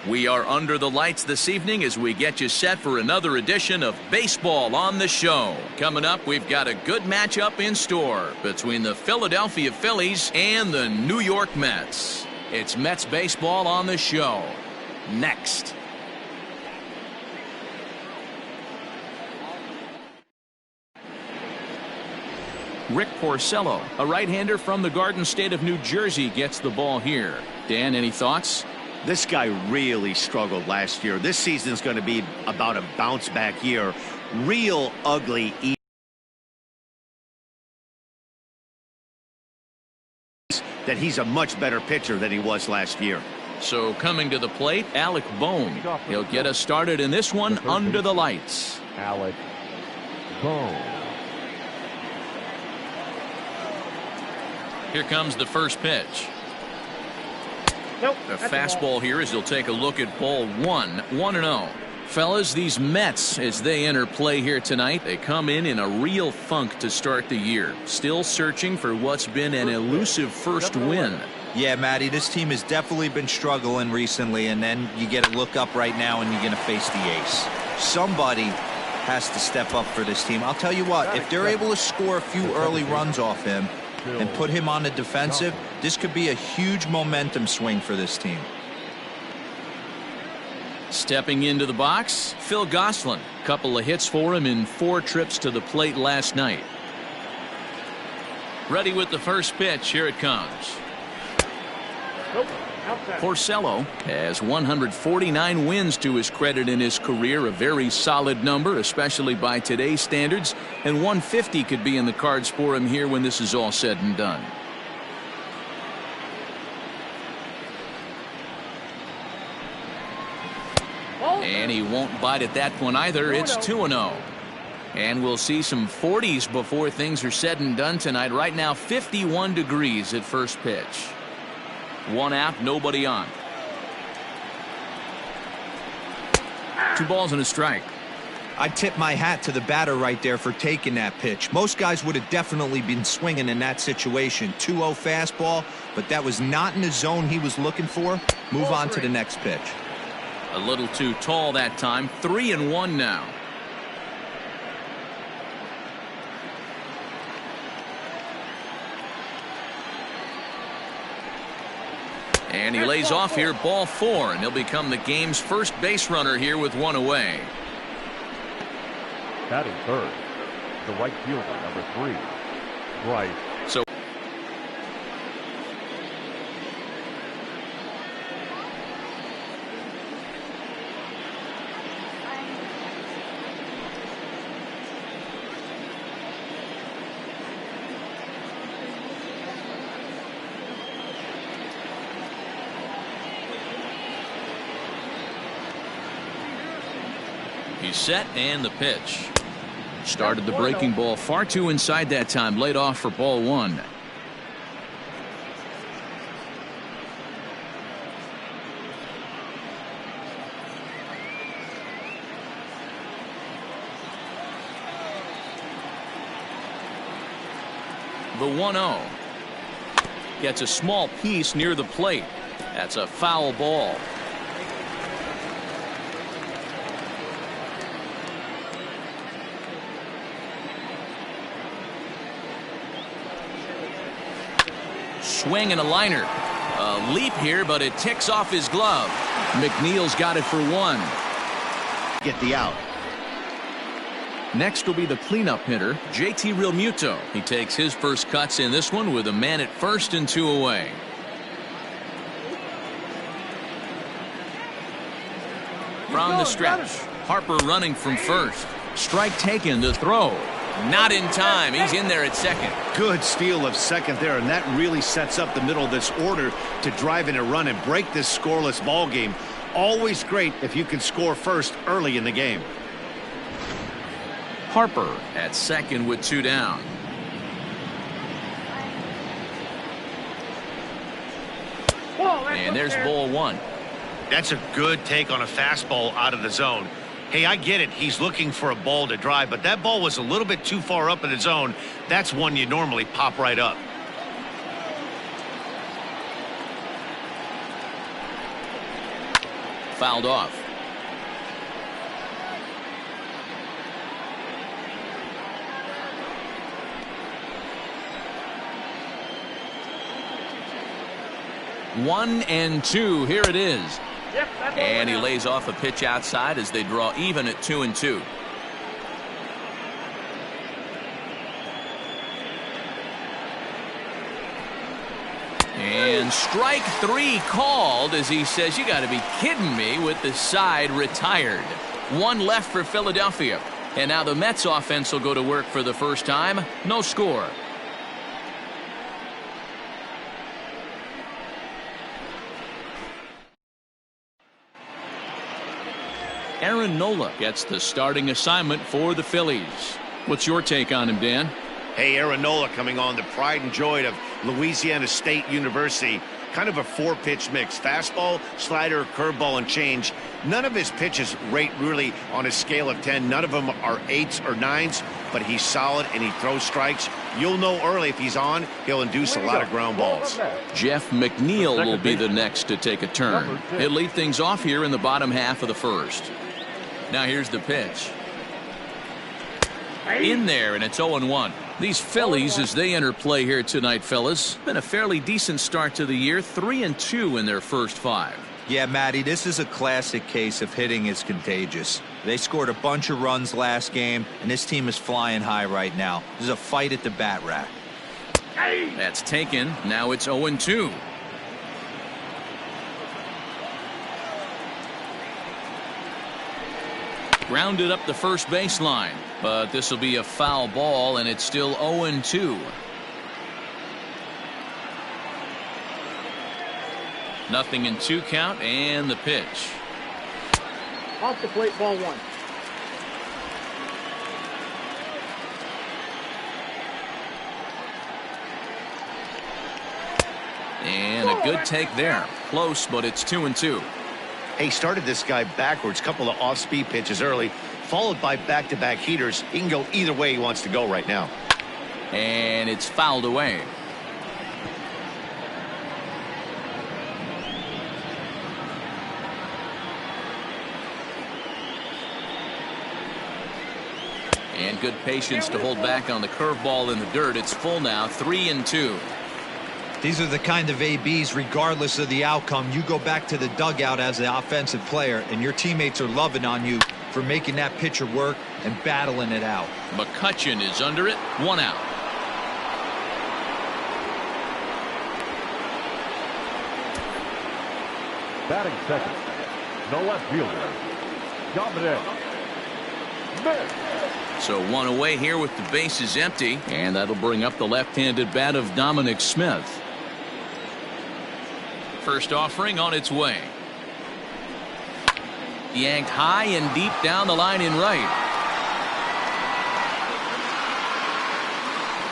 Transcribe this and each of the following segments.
We are under the lights this evening as we get you set for another edition of Baseball on the Show. Coming up, we've got a good matchup in store between the Philadelphia Phillies and the New York Mets. It's Mets Baseball on the Show. Next. Rick Porcello, a right-hander from the Garden State of New Jersey, gets the ball here. Dan, any thoughts? This guy really struggled last year. This season is going to be about a bounce-back year. Real ugly. That he's a much better pitcher than he was last year. So coming to the plate, Alec Bohm. He'll get us started in this one under the lights. Alec Bohm. Here comes the first pitch. Nope, the fastball here as he'll take a look at ball 1-0. Fellas, these Mets, as they enter play here tonight, they come in a real funk to start the year. Still searching for what's been an elusive first win. Yeah, Matty, this team has definitely been struggling recently, and then you get a look up right now and you're going to face the ace. Somebody has to step up for this team. I'll tell you what, if they're able to score a few early runs off him and put him on the defensive, this could be a huge momentum swing for this team. Stepping into the box, Phil Gosselin. Couple of hits for him in 4 trips to the plate last night. Ready with the first pitch. Here it comes. Nope. Porcello has 149 wins to his credit in his career, a very solid number, especially by today's standards, and 150 could be in the cards for him here when this is all said and done. And he won't bite at that one either. It's 2-0. And we'll see some 40s before things are said and done tonight. Right now 51 degrees at first pitch. 1 out, nobody on. 2 balls and a strike. I tip my hat to the batter right there for taking that pitch. Most guys would have definitely been swinging in that situation. 2-0 fastball, but that was not in the zone he was looking for. Move on to the next pitch. A little too tall that time. 3-1 now. And he lays off here, ball 4, and he'll become the game's first base runner here with 1 away. Batting third, the right fielder, number 3, Bryce. So he's set, and the pitch. Started the breaking ball far too inside that time. Laid off for ball 1. The 1-0. Gets a small piece near the plate. That's a foul ball. Swing and a liner. A leap here, but it ticks off his glove. McNeil's got it for 1. Get the out. Next will be the cleanup hitter, JT Realmuto. He takes his first cuts in this one with a man at first and 2 away. From the stretch, Harper running from first. Strike taken to throw. Not in time. He's in there at second. Good steal of second there, and that really sets up the middle of this order to drive in a run and break this scoreless ball game. Always great if you can score first early in the game. Harper at second with 2 down. And there's ball 1. That's a good take on a fastball out of the zone. Hey, I get it. He's looking for a ball to drive, but that ball was a little bit too far up in the zone. That's one you normally pop right up. fouled off. One and two. Here it is. Yep, And he lays off a pitch outside as they draw even at 2-2. And strike three called as he says, you got to be kidding me, with the side retired. One left for Philadelphia. And now the Mets offense will go to work for the first time. No score. Aaron Nola gets the starting assignment for the Phillies. What's your take on him, Dan? Hey, Aaron Nola coming on, the pride and joy of Louisiana State University. Kind of a four-pitch mix. Fastball, slider, curveball, and change. None of his pitches rate really on a scale of 10. None of them are 8s or 9s, but he's solid and he throws strikes. You'll know early if he's on, he'll induce a lot of ground balls. Jeff McNeil will be the next to take a turn. He'll lead things off here in the bottom half of the first. Now here's the pitch. In there, and it's 0-1. These Phillies, as they enter play here tonight, fellas, been a fairly decent start to the year. 3-2 in their first 5. Yeah, Matty, this is a classic case of hitting is contagious. They scored a bunch of runs last game, and this team is flying high right now. There's a fight at the bat rack. That's taken. Now it's 0-2. Grounded up the first baseline, but this will be a foul ball, and it's still 0-2. Nothing in 2 count, and the pitch. Off the plate, ball 1. And a good take there. Close, but it's 2-2. He started this guy backwards, couple of off-speed pitches early, followed by back-to-back heaters. He can go either way he wants to go right now. And it's fouled away. And good patience to hold back on the curveball in the dirt. It's full now, 3-2. These are the kind of ABs, regardless of the outcome. You go back to the dugout as the offensive player, and your teammates are loving on you for making that pitcher work and battling it out. McCutchen is under it. 1 out. Batting second, no left fielder, Dominic. So 1 away here with the bases empty, and that'll bring up the left-handed bat of Dominic Smith. First offering on its way. Yanked high and deep down the line in right.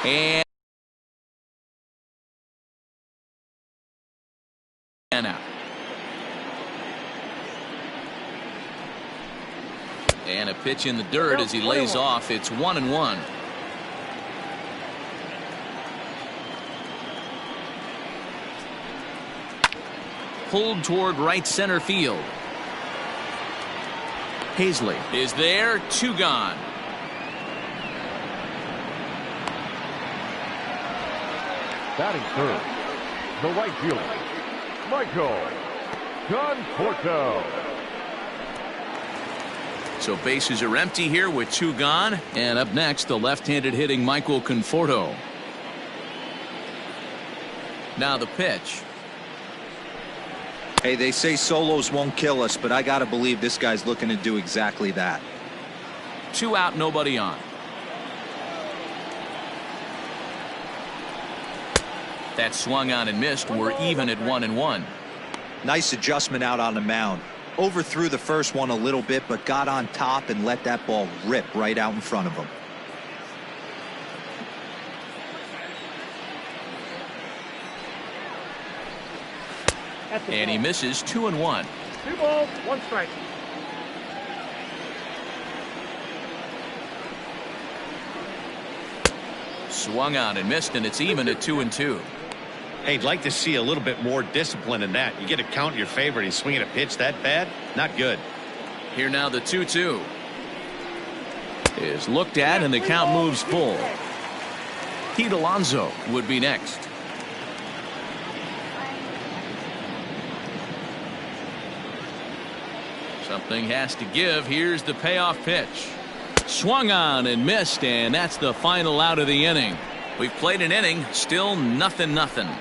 And out. And a pitch in the dirt as he lays off. It's 1-1. Pulled toward right center field. Hazley is there. 2 gone. Batting third, the right fielder, Michael Conforto. So bases are empty here with 2 gone. And up next, the left-handed hitting Michael Conforto. Now the pitch. Hey, they say solos won't kill us, but I got to believe this guy's looking to do exactly that. 2 out, nobody on. That swung on and missed. We're even at 1-1. Nice adjustment out on the mound. Overthrew the first one a little bit, but got on top and let that ball rip right out in front of him. And he misses. 2-1. 2 balls, 1 strike. Swung on and missed, and it's even at 2-2. Hey, I'd like to see a little bit more discipline in that. You get a count in your favor and he's swinging a pitch that bad. Not good. Here now the 2-2 is looked at and the count moves full. Pete Alonso would be next. Something has to give. Here's the payoff pitch. Swung on and missed, and that's the final out of the inning. We've played an inning, still 0-0.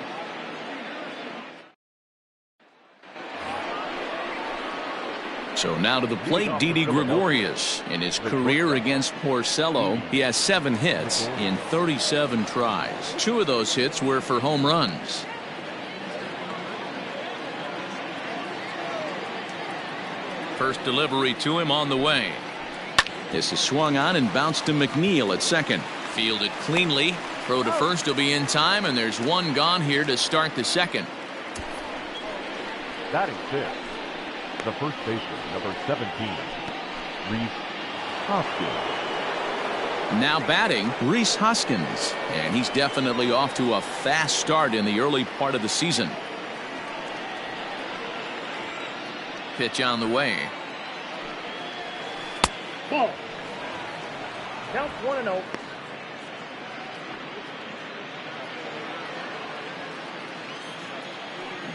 So now to the plate, Didi Gregorius. In his career against Porcello, he has 7 hits in 37 tries. 2 of those hits were for home runs. First delivery to him on the way. This is swung on and bounced to McNeil at second. Fielded cleanly. Throw to first will be in time, and there's one gone here to start the second. Batting fifth, the first baseman, number 17, Rhys Hoskins. Now batting, Rhys Hoskins, and he's definitely off to a fast start in the early part of the season. Pitch on the way. Ball. Count 1-0.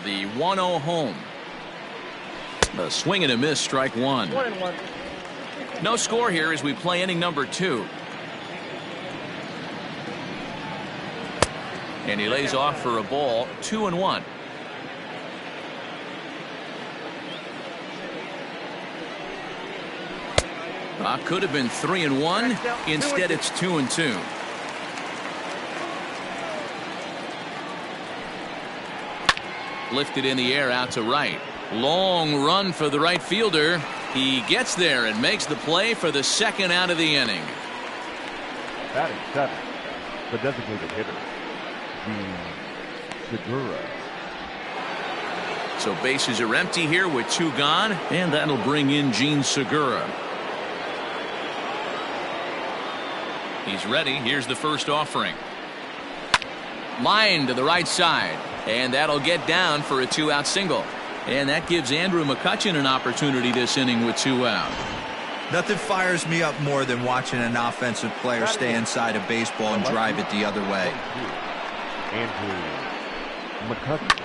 The 1-0 home. A swing and a miss, strike one. 1-1. No score here as we play inning number 2. And he lays off for a ball, 2-1. Could have been 3-1. Instead, it's 2-2. Lifted in the air out to right. Long run for the right fielder. He gets there and makes the play for the second out of the inning. Batting seventh, the designated hitter, Gene Segura. So bases are empty here with 2 gone, and that'll bring in Gene Segura. He's ready. Here's the first offering. Line to the right side, and that'll get down for a 2-out single. And that gives Andrew McCutchen an opportunity this inning with 2 out. Nothing fires me up more than watching an offensive player stay inside a baseball and drive it the other way. Andrew McCutchen.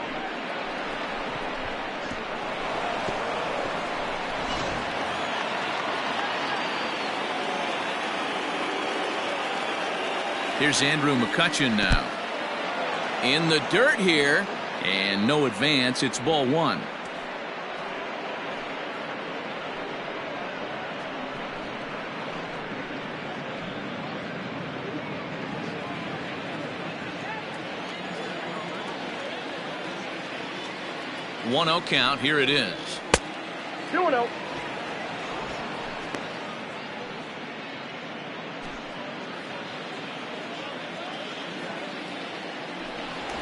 Here's Andrew McCutchen now. In the dirt here, and no advance. It's ball 1. One 0 count. Here it is. 2-0.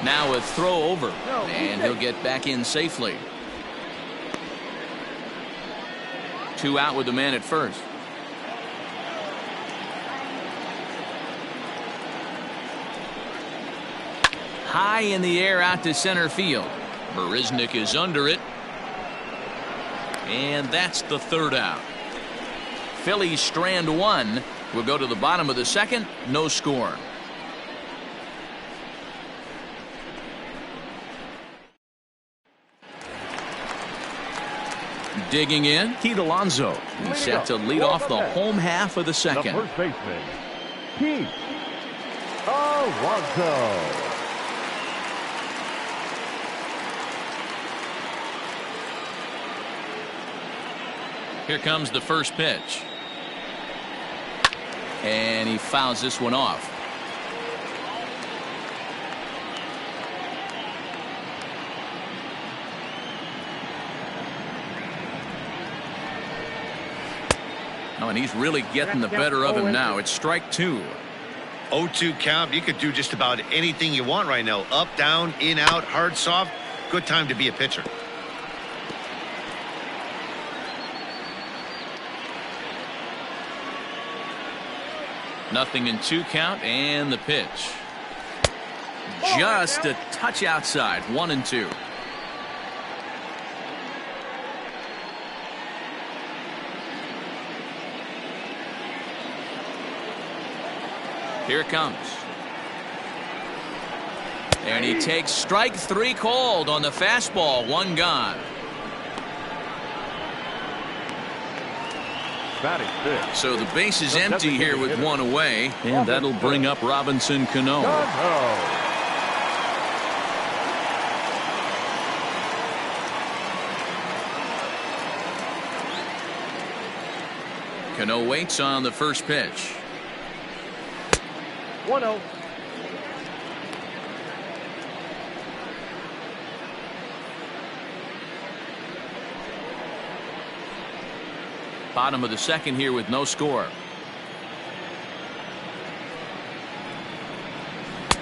Now a throw over, and he'll get back in safely. 2 out with the man at first. High in the air out to center field. Marisnik is under it. And that's the 3rd out. Phillies strand 1. We'll go to the bottom of the second. No score. Digging in, Pete Alonso. He's set to lead off the home half of the second. The first baseman, Pete Alonso. Here comes the first pitch. And he fouls this one off. Oh, and he's really getting the better of him now. It's strike 2. 0-2 count. You could do just about anything you want right now. Up, down, in, out, hard, soft. Good time to be a pitcher. Nothing in 2 count, and the pitch. just a touch outside. 1-2. Here it comes. And he takes strike 3 called on the fastball. 1 gone. Batting fifth. So the base is empty here with 1 away, and that'll bring up Robinson Cano. Cano waits on the first pitch. 1-0. Bottom of the second here with no score.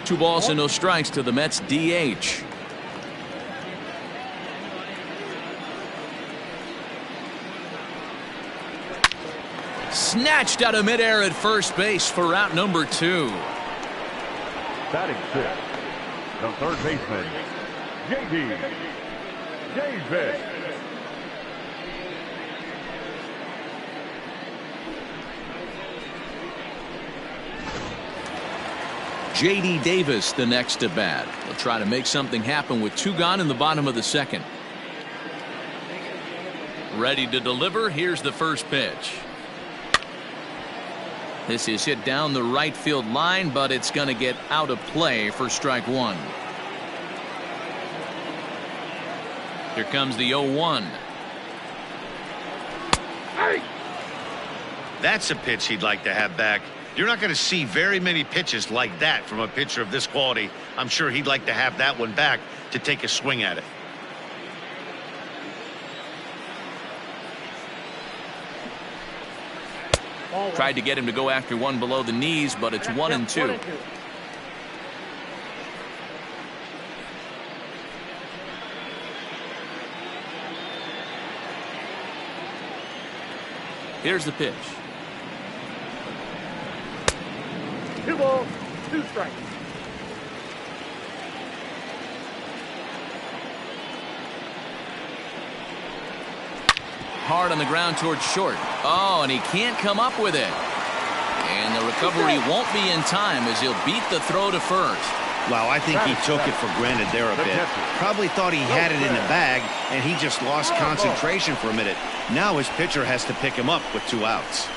2 balls and no strikes to the Mets DH. Snatched out of midair at first base for out number 2. Batting sixth, the third baseman, J.D. Davis. J.D. Davis the next to bat. They'll try to make something happen with 2 gone in the bottom of the second. Ready to deliver. Here's the first pitch. This is hit down the right field line, but it's going to get out of play for strike 1. Here comes the 0-1. That's a pitch he'd like to have back. You're not going to see very many pitches like that from a pitcher of this quality. I'm sure he'd like to have that one back to take a swing at it. Tried to get him to go after one below the knees, but it's 1-2. Here's the pitch. 2 balls, 2 strikes. Hard on the ground towards short. Oh, and he can't come up with it. And the recovery won't be in time as he'll beat the throw to first. Wow, I think he took it for granted there a bit. Probably thought he had it in the bag, and he just lost concentration for a minute. Now his pitcher has to pick him up with 2 outs.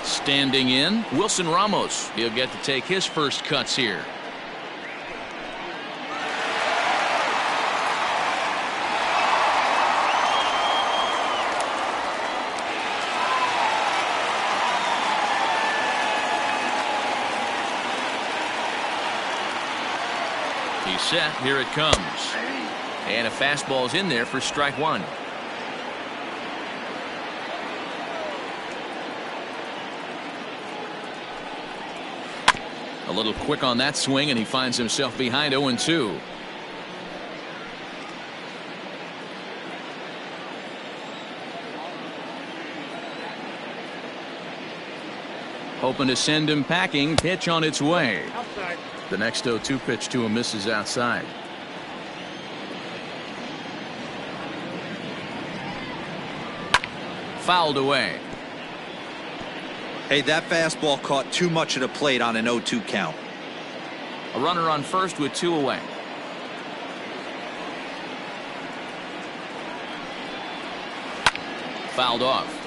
Standing in, Wilson Ramos. He'll get to take his first cuts here. He's set. Here it comes. And a fastball's in there for strike 1. A little quick on that swing, and he finds himself behind 0-2. Hoping to send him packing. Pitch on its way. Outside. The next 0-2 pitch to him misses outside. Fouled away. Hey, that fastball caught too much of the plate on an 0-2 count. A runner on first with 2 away. Fouled off.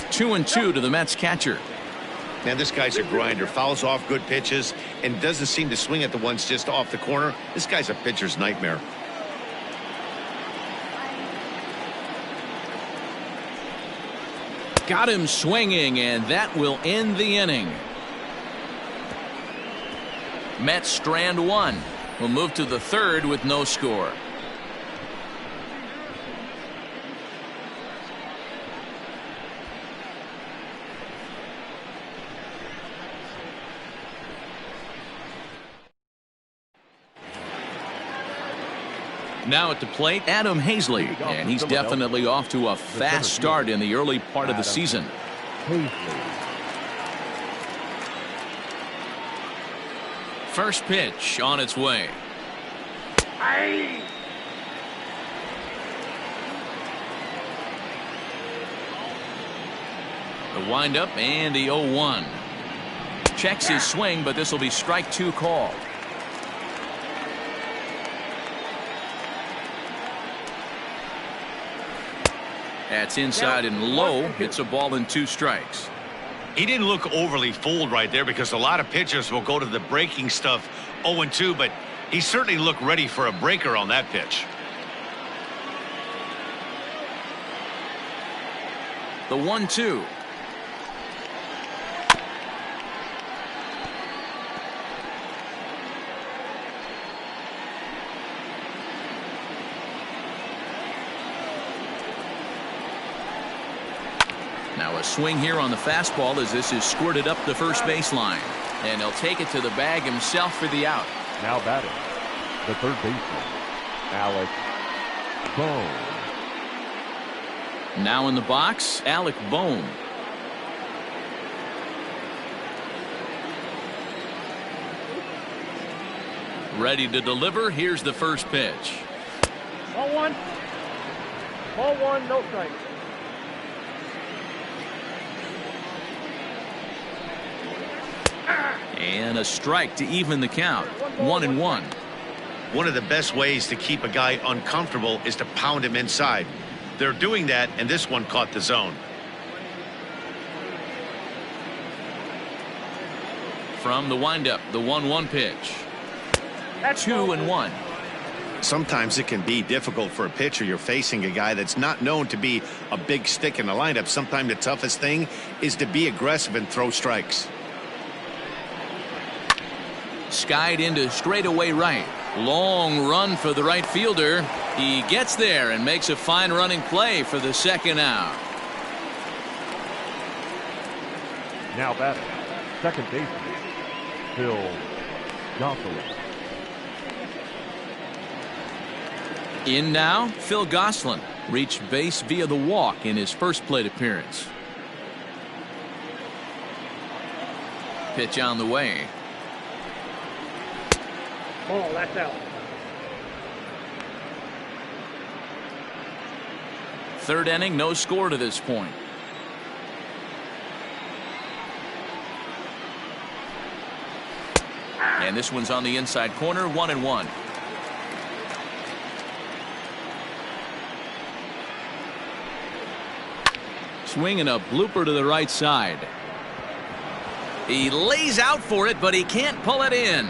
Two and two to the Mets catcher. Man, this guy's a grinder. Fouls off good pitches and doesn't seem to swing at the ones just off the corner. This guy's a pitcher's nightmare. Got him swinging, and that will end the inning. Mets strand 1. We'll move to the third with no score. Now at the plate, Adam Hazley, and he's definitely off to a fast start in the early part of the season. First pitch on its way. The windup and the 0-1. Checks his swing, but this will be strike 2 called. That's inside and low. Hits a ball in 2 strikes. He didn't look overly fooled right there because a lot of pitchers will go to the breaking stuff 0-2, but he certainly looked ready for a breaker on that pitch. The 1-2. Now a swing here on the fastball as this is squirted up the first baseline. And he'll take it to the bag himself for the out. Now batting, the third baseman, Alec Bohm. Now in the box, Alec Bohm. Ready to deliver. Here's the first pitch. Ball 1. Ball 1, no strike. And a strike to even the count. 1-1. One of the best ways to keep a guy uncomfortable is to pound him inside. They're doing that, and this one caught the zone. From the windup, the 1-1 pitch. 2-1. Sometimes it can be difficult for a pitcher. You're facing a guy that's not known to be a big stick in the lineup. Sometimes the toughest thing is to be aggressive and throw strikes. Skied into straightaway right. Long run for the right fielder. He gets there and makes a fine running play for the second out. Now batting, second baseman, Phil Gosselin. In now, Phil Gosselin reached base via the walk in his first plate appearance. Pitch on the way. Ball, that's out. Third inning, no score to this point. And this one's on the inside corner, 1-1. Swing and a blooper to the right side. He lays out for it, but he can't pull it in.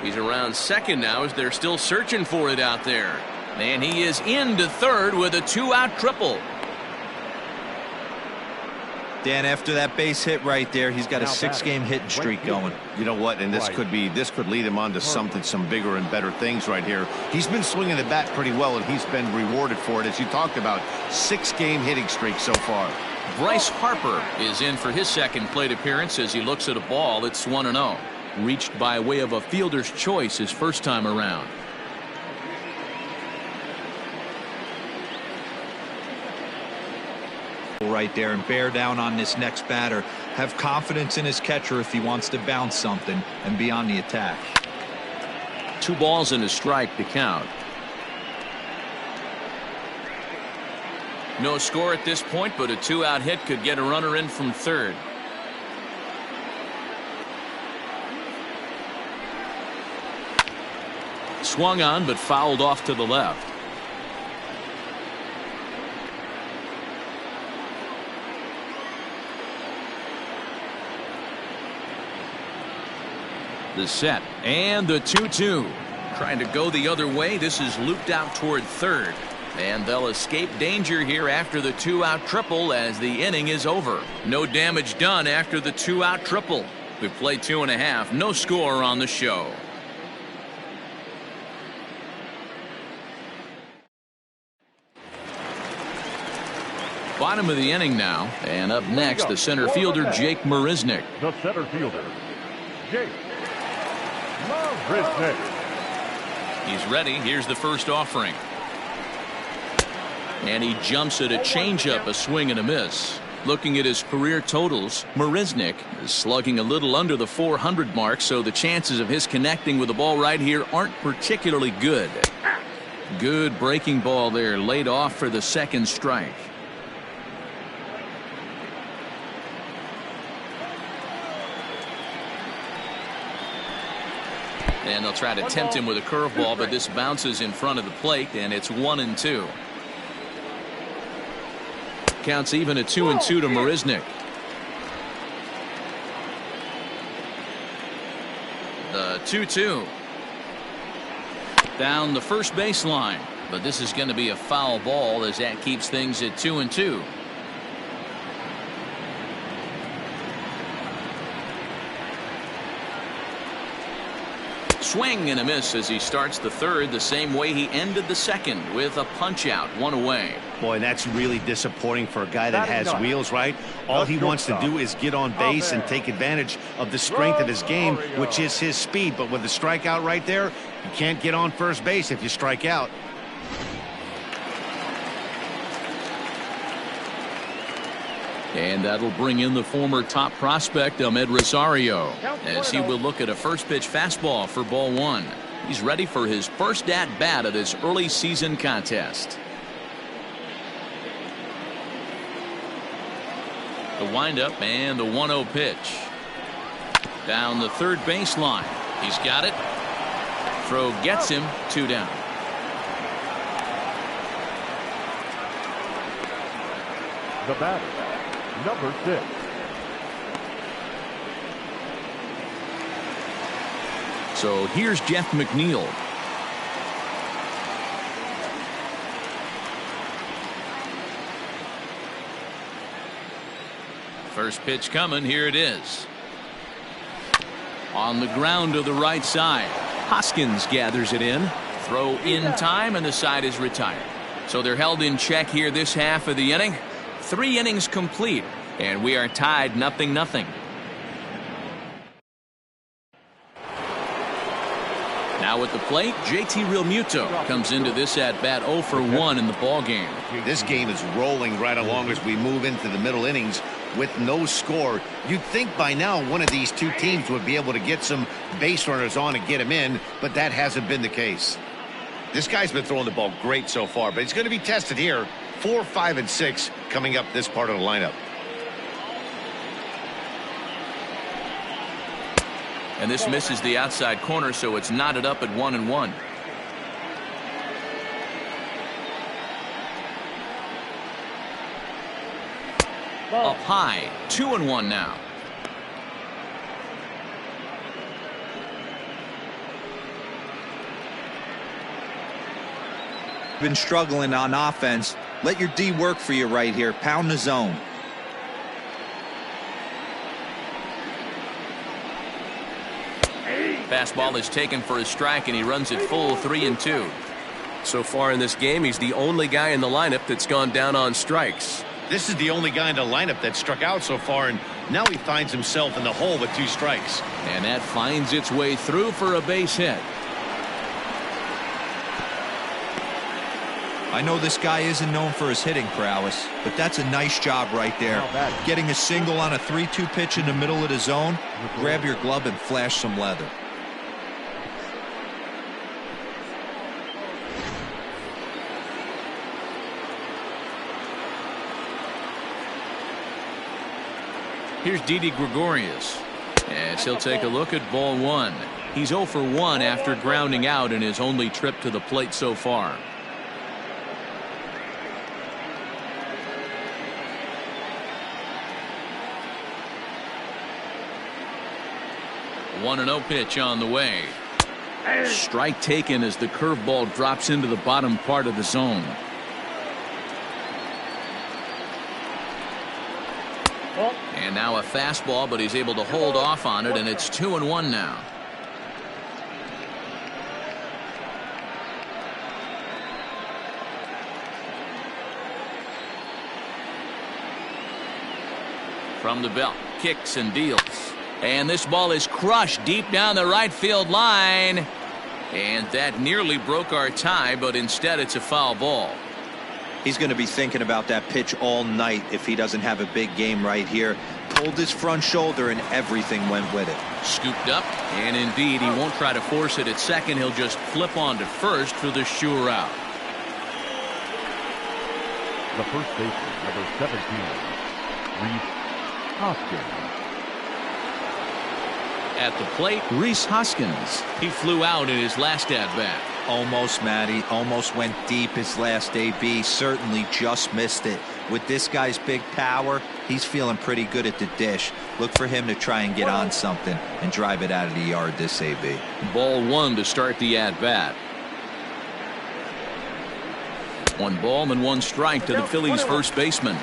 He's around second now as they're still searching for it out there. And he is into third with a 2-out triple. Dan, after that base hit right there, he's got a 6-game hitting streak going. You know what? And this could lead him on to some bigger and better things right here. He's been swinging the bat pretty well, and he's been rewarded for it, as you talked about. 6-game hitting streak so far. Bryce Harper is in for his second plate appearance as he looks at a ball. It's 1-0. Reached by way of a fielder's choice his first time around. Right there, and bear down on this next batter. Have confidence in his catcher if he wants to bounce something and be on the attack. 2 balls and a strike to count. No score at this point, but a 2-out hit could get a runner in from third. Swung on but fouled off to the left. The set and the 2-2. Trying to go the other way. This is looped out toward third. And they'll escape danger here after the 2-out triple as the inning is over. No damage done after the 2-out triple. We've played 2.5. No score on the show. Bottom of the inning now. And up next, the center fielder, Jake Marisnick. The center fielder, Jake Marisnick. He's ready. Here's the first offering. And he jumps at a changeup, a swing and a miss. Looking at his career totals, Marisnick is slugging a little under the 400 mark, so the chances of his connecting with the ball right here aren't particularly good. Good breaking ball there, laid off for the second strike. And they'll try to tempt him with a curveball, but this bounces in front of the plate, and it's 1-2. Counts even at 2-2 to Marisnick. The 2-2. Down the first baseline, but this is going to be a foul ball as that keeps things at 2-2. Swing and a miss as he starts the third the same way he ended the second, with a punch out, one away. Boy, that's really disappointing for a guy that has wheels, right? All he wants to do is get on base and take advantage of the strength of his game, which is his speed. But with the strikeout right there, you can't get on first base if you strike out. And that'll bring in the former top prospect, Ahmed Rosario, as he will look at a first pitch fastball for ball one. He's ready for his first at-bat of this early season contest. The windup and the 1-0 pitch. Down the third baseline. He's got it. Throw gets him, 2 down. The batter, number 6. So here's Jeff McNeil. First pitch coming. Here it is. On the ground to the right side. Hoskins gathers it in. Throw in time, and the side is retired. So they're held in check here this half of the inning. 3 innings complete, and we are tied 0-0. Now at the plate, JT Realmuto comes into this at-bat 0 for 1 in the ballgame. This game is rolling right along as we move into the middle innings with no score. You'd think by now one of these two teams would be able to get some base runners on and get him in, but that hasn't been the case. This guy's been throwing the ball great so far, but he's going to be tested here. 4, 5, and 6 coming up this part of the lineup. And this misses the outside corner, so it's knotted up at 1-1. Up high, 2-1 now. Been struggling on offense. Let your D work for you right here. Pound the zone. Fastball is taken for a strike, and he runs it full 3-2. So far in this game, he's the only guy in the lineup that's gone down on strikes. This is the only guy in the lineup that struck out so far, and now he finds himself in the hole with 2 strikes. And that finds its way through for a base hit. I know this guy isn't known for his hitting prowess, but that's a nice job right there. Getting a single on a 3-2 pitch in the middle of the zone. Grab your glove and flash some leather. Here's Didi Gregorius, as he'll take a look at ball 1. He's 0 for 1 after grounding out in his only trip to the plate so far. The 1-0 pitch on the way. Strike taken as the curveball drops into the bottom part of the zone. And now a fastball, but he's able to hold off on it, and it's 2-1 now. From the belt, kicks and deals. And this ball is crushed deep down the right field line. And that nearly broke our tie, but instead it's a foul ball. He's going to be thinking about that pitch all night if he doesn't have a big game right here. Pulled his front shoulder and everything went with it. Scooped up, and indeed he won't try to force it at second. He'll just flip on to first for the sure out. The first baseman, number 17, Reese Hoskins. At the plate, Reese Hoskins. He flew out in his last at-bat. Almost, Matty. Almost went deep his last AB. Certainly just missed it. With this guy's big power, he's feeling pretty good at the dish. Look for him to try and get on something and drive it out of the yard this AB. Ball one to start the at-bat. 1 ball and 1 strike to the Phillies first baseman.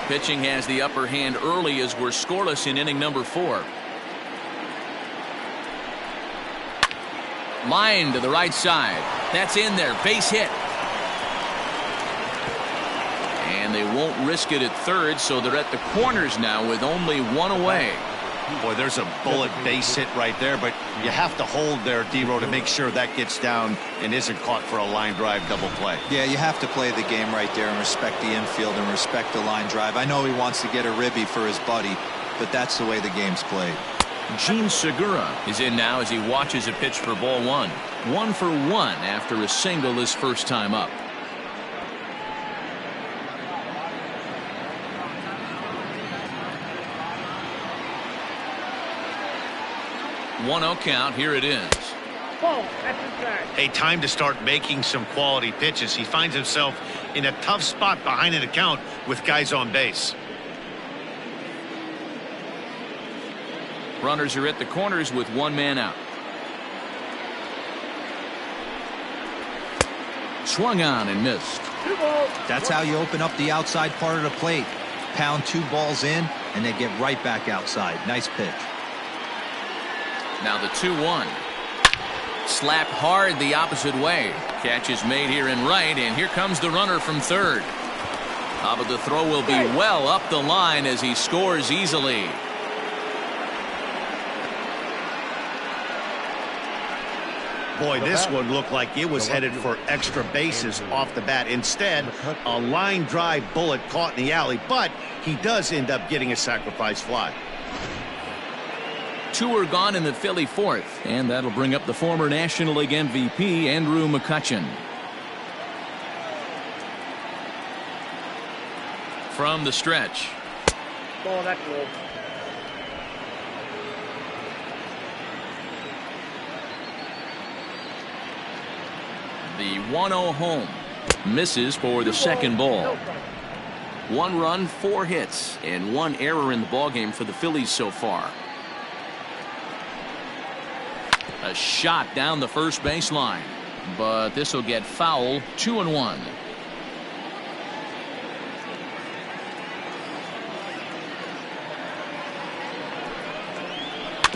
Pitching has the upper hand early as we're scoreless in inning number 4. Line to the right side. That's in there. Base hit. And they won't risk it at third, so they're at the corners now with only 1 away. Boy, there's a bullet base hit right there, but you have to hold there, D-Row, to make sure that gets down and isn't caught for a line drive double play. Yeah, you have to play the game right there and respect the infield and respect the line drive. I know he wants to get a ribby for his buddy, but that's the way the game's played. Gene Segura is in now as he watches a pitch for ball 1. 1 for 1 after a single his first time up. One-0 count. Here it is. Hey, time to start making some quality pitches. He finds himself in a tough spot behind an account with guys on base. Runners are at the corners with 1 man out. Swung on and missed. That's how you open up the outside part of the plate. Pound 2 balls in and they get right back outside. Nice pitch. Now the 2-1. Slapped hard the opposite way. Catch is made here in right, and here comes the runner from third. But the throw will be well up the line as he scores easily. Boy, this one looked like it was headed for extra bases off the bat. Instead, a line drive bullet caught in the alley, but he does end up getting a sacrifice fly. 2 are gone in the Philly 4th, and that'll bring up the former National League MVP, Andrew McCutchen. From the stretch. Ball, that's low. The 1-0 home. Misses for the second ball. 1 run, 4 hits, and 1 error in the ballgame for the Phillies so far. A shot down the first baseline, but this will get foul. 2-1.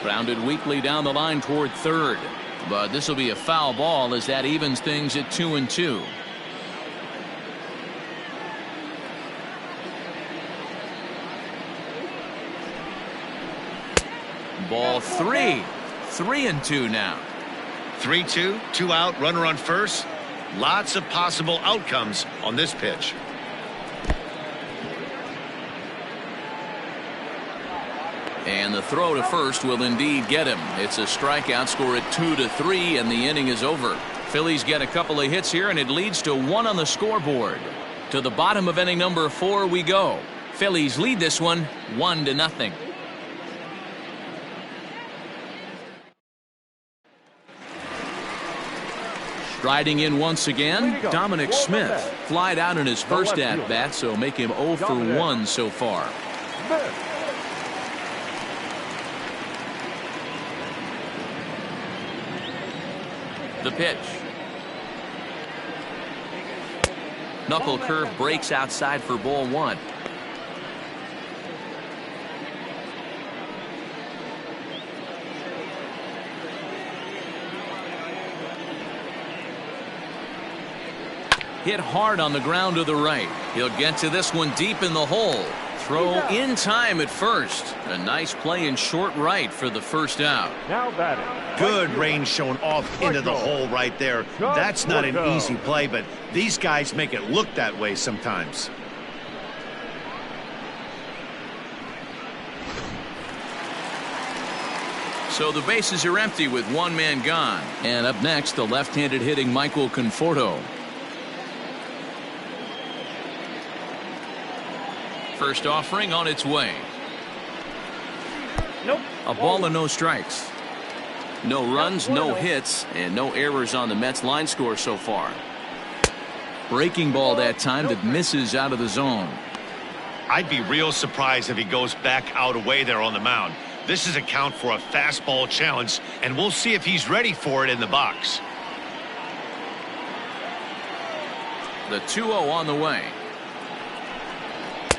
Grounded weakly down the line toward third, but this will be a foul ball as that evens things at 2-2. Ball 3. 3-2 now. 3-2, 2 out, runner on first. Lots of possible outcomes on this pitch. And the throw to first will indeed get him. It's a strikeout, score at 2-3, and the inning is over. Phillies get a couple of hits here, and it leads to 1 on the scoreboard. To the bottom of inning number 4 we go. Phillies lead this one 1-0. Striding in once again, Dominic Smith. Flied out in his first at-bat, so make him 0 for 1 so far. The pitch. Knuckle curve breaks outside for ball 1. Hit hard on the ground to the right. He'll get to this one deep in the hole. throw in time at first. A nice play in short right for the first out. Now batting. Good range shown off into the hole right there. That's not an easy play, but these guys make it look that way sometimes. So the bases are empty with one man gone. And up next, the left-handed hitting Michael Conforto. First offering on its way. Nope. A ball and no strikes. No runs, no hits, and no errors on the Mets line score so far. Breaking ball that time that misses out of the zone. I'd be real surprised if he goes back out away there on the mound. This is a count for a fastball challenge, and we'll see if he's ready for it in the box. The 2-0 on the way.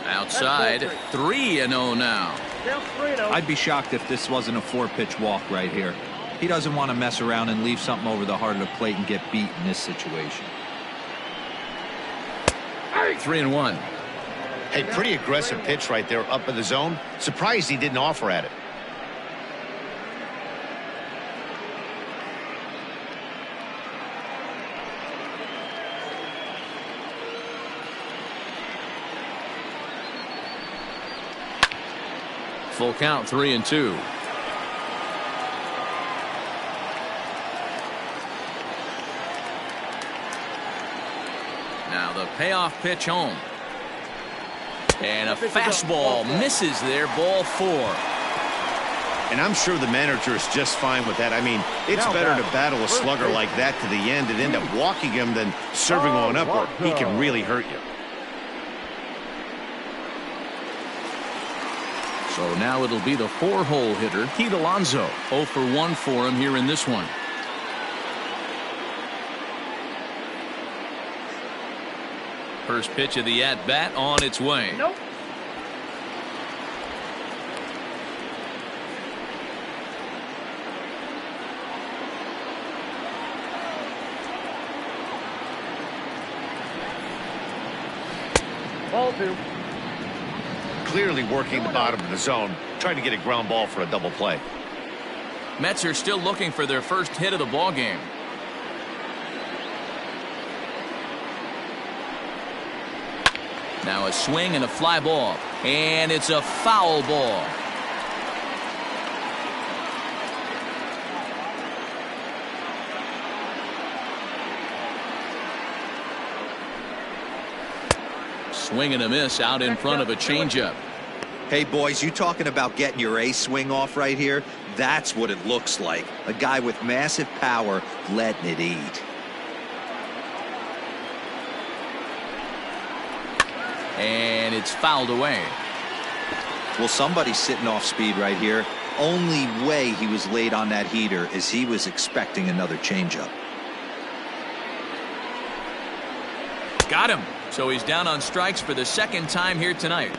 Outside, 3-0 now. Down 3-0. I'd be shocked if this wasn't a 4-pitch walk right here. He doesn't want to mess around and leave something over the heart of the plate and get beat in this situation. 3-1. Hey, pretty aggressive pitch right there up in the zone. Surprised he didn't offer at it. Full count, 3-2. Now the payoff pitch home. And a fastball misses there, ball 4. And I'm sure the manager is just fine with that. I mean, it's better to battle a slugger like that to the end and end up walking him than serving one up, or he can really hurt you. So now it'll be the 4-hole hitter, Pete Alonso. 0 for 1 for him here in this one. First pitch of the at-bat on its way. Nope. Ball 2. Clearly working the bottom of the zone, trying to get a ground ball for a double play. Mets are still looking for their first hit of the ball game. Now a swing and a fly ball, and it's a foul ball. Swing and a miss out in front of a changeup. Hey, boys, you talking about getting your ace swing off right here? That's what it looks like. A guy with massive power letting it eat. And it's fouled away. Well, somebody's sitting off speed right here. Only way he was late on that heater is he was expecting another changeup. Got him. So he's down on strikes for the second time here tonight.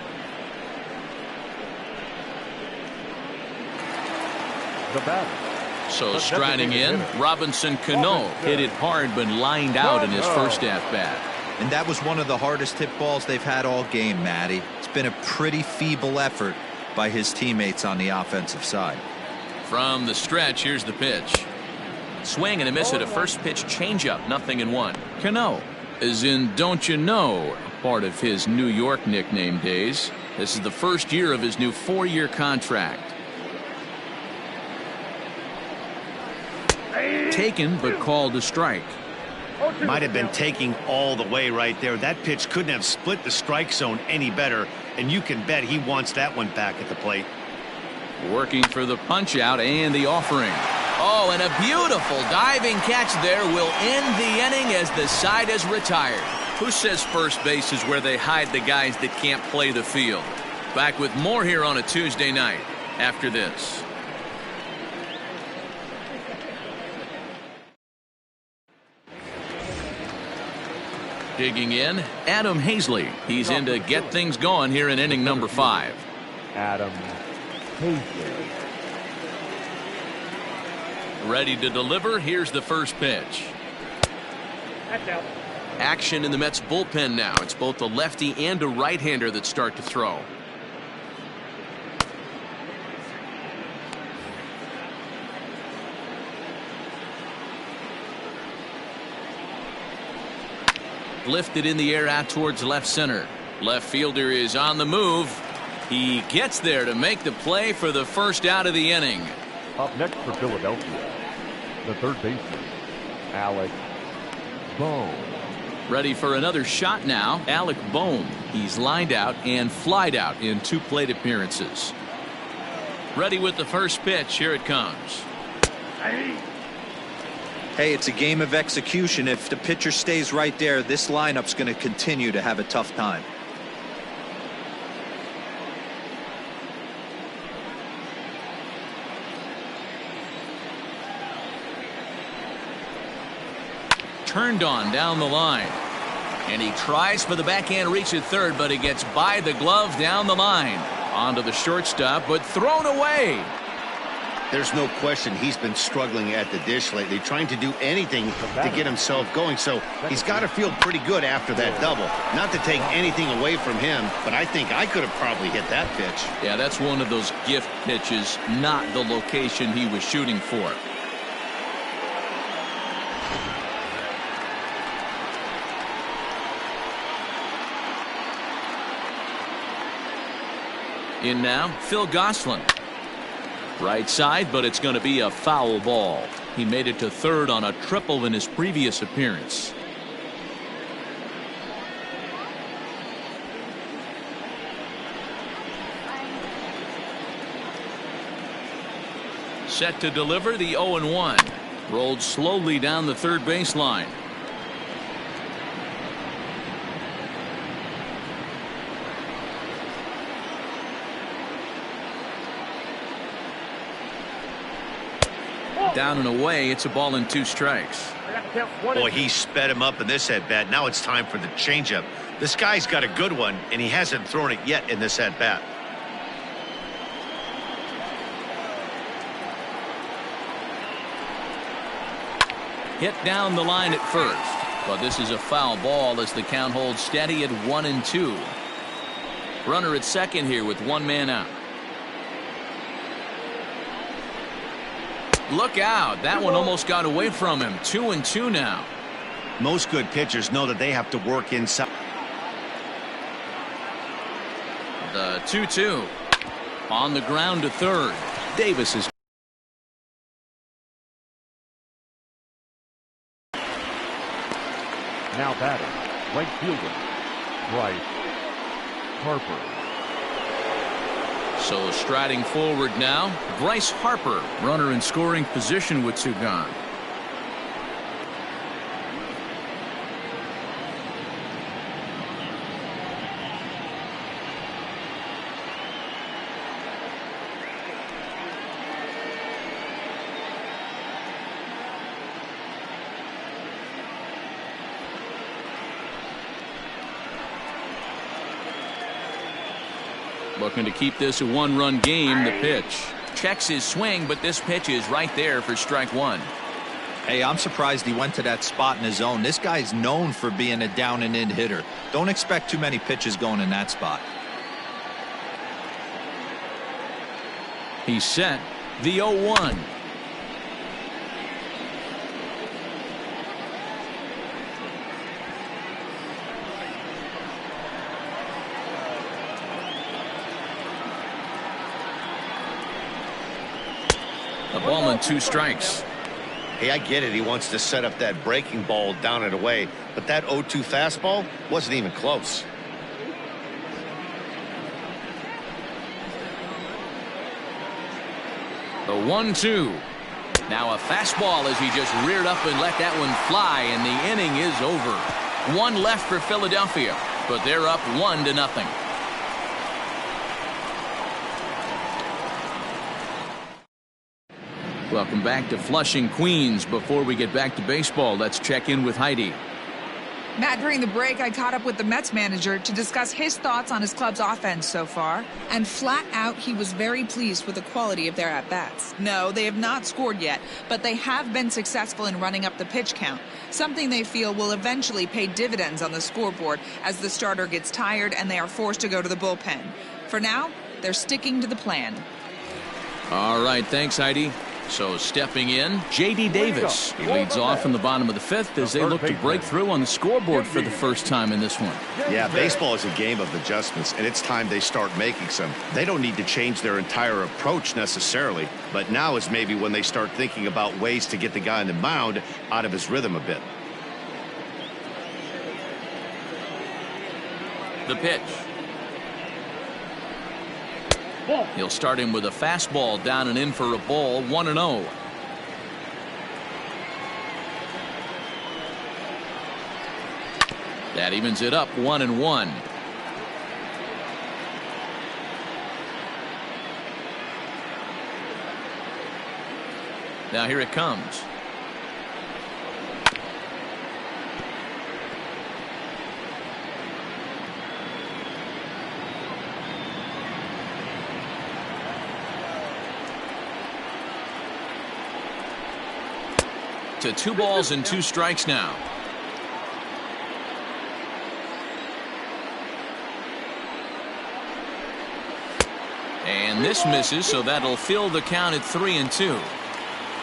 The batter. So striding in, Robinson Cano hit it hard but lined out in his first at-bat. And that was one of the hardest hit balls they've had all game, Matty. It's been a pretty feeble effort by his teammates on the offensive side. From the stretch, here's the pitch. Swing and a miss at a first pitch changeup, 0-1. Cano is in Don't You Know, part of his New York nickname days. This is the first year of his new 4-year contract. Taken but called a strike. Might have been taking all the way right there. That pitch couldn't have split the strike zone any better, and you can bet he wants that one back at the plate. Working for the punch out and the offering. Oh, and a beautiful diving catch there will end the inning as the side is retired. Who says first base is where they hide the guys that can't play the field? Back with more here on a Tuesday night after this. Digging in, Adam Hazley. He's in to get things going here in inning number 5. Adam Hazley. Ready to deliver. Here's the first pitch. That's out. Action in the Mets bullpen now. It's both a lefty and a right-hander that start to throw. Lifted in the air out towards left center. Left fielder is on the move. He gets there to make the play for the first out of the inning. Up next for Philadelphia, the third baseman, Alec Bohm. Ready for another shot now, Alec Bohm. He's lined out and flied out in 2 plate appearances. Ready with the first pitch. Here it comes. Hey, it's a game of execution. If the pitcher stays right there, this lineup's going to continue to have a tough time. Turned on down the line. And he tries for the backhand reach at third, but he gets by the glove down the line. Onto the shortstop, but thrown away. There's no question he's been struggling at the dish lately, trying to do anything to get himself going. So he's got to feel pretty good after that double. Not to take anything away from him, but I think I could have probably hit that pitch. Yeah, that's one of those gift pitches, not the location he was shooting for. In now, Phil Gosselin. Right side, but it's going to be a foul ball. He made it to third on a triple in his previous appearance. Set to deliver the 0-1. Rolled slowly down the third baseline. Down and away. It's a ball and 2 strikes. Boy, he sped him up in this at-bat. Now it's time for the changeup. This guy's got a good one, and he hasn't thrown it yet in this at-bat. Hit down the line at first, but this is a foul ball as the count holds steady at 1-2. Runner at second here with 1 man out. Look out. That one almost got away from him. 2-2 now. Most good pitchers know that they have to work inside. The 2-2. On the ground to third. Davis is. Now batting, right fielder, Bryce Harper. So striding forward now, Bryce Harper, runner in scoring position with 2 gone. Looking to keep this a 1-run game. The pitch. Checks his swing, but this pitch is right there for strike 1. Hey, I'm surprised he went to that spot in his zone. This guy's known for being a down and in hitter. Don't expect too many pitches going in that spot. He's set. The 0-1. A ball and 2 strikes. Hey, I get it. He wants to set up that breaking ball down and away, but that 0-2 fastball wasn't even close. The 1-2. Now a fastball as he just reared up and let that one fly, and the inning is over. 1 left for Philadelphia, but they're up 1-0. Welcome back to Flushing, Queens. Before we get back to baseball, let's check in with Heidi. Matt, during the break, I caught up with the Mets manager to discuss his thoughts on his club's offense so far. And flat out, he was very pleased with the quality of their at-bats. No, they have not scored yet, but they have been successful in running up the pitch count, something they feel will eventually pay dividends on the scoreboard as the starter gets tired and they are forced to go to the bullpen. For now, they're sticking to the plan. All right, thanks, Heidi. So stepping in, J.D. Davis. He leads off in the bottom of the fifth as they look to break through on the scoreboard for the first time in this one. Yeah, baseball is a game of adjustments, and it's time they start making some. They don't need to change their entire approach necessarily, but now is maybe when they start thinking about ways to get the guy on the mound out of his rhythm a bit. The pitch. He'll start him with a fastball down and in for a ball, 1-0. That evens it up, 1-1. Now here it comes. To 2 balls and 2 strikes now. And this misses, so that'll fill the count at 3-2.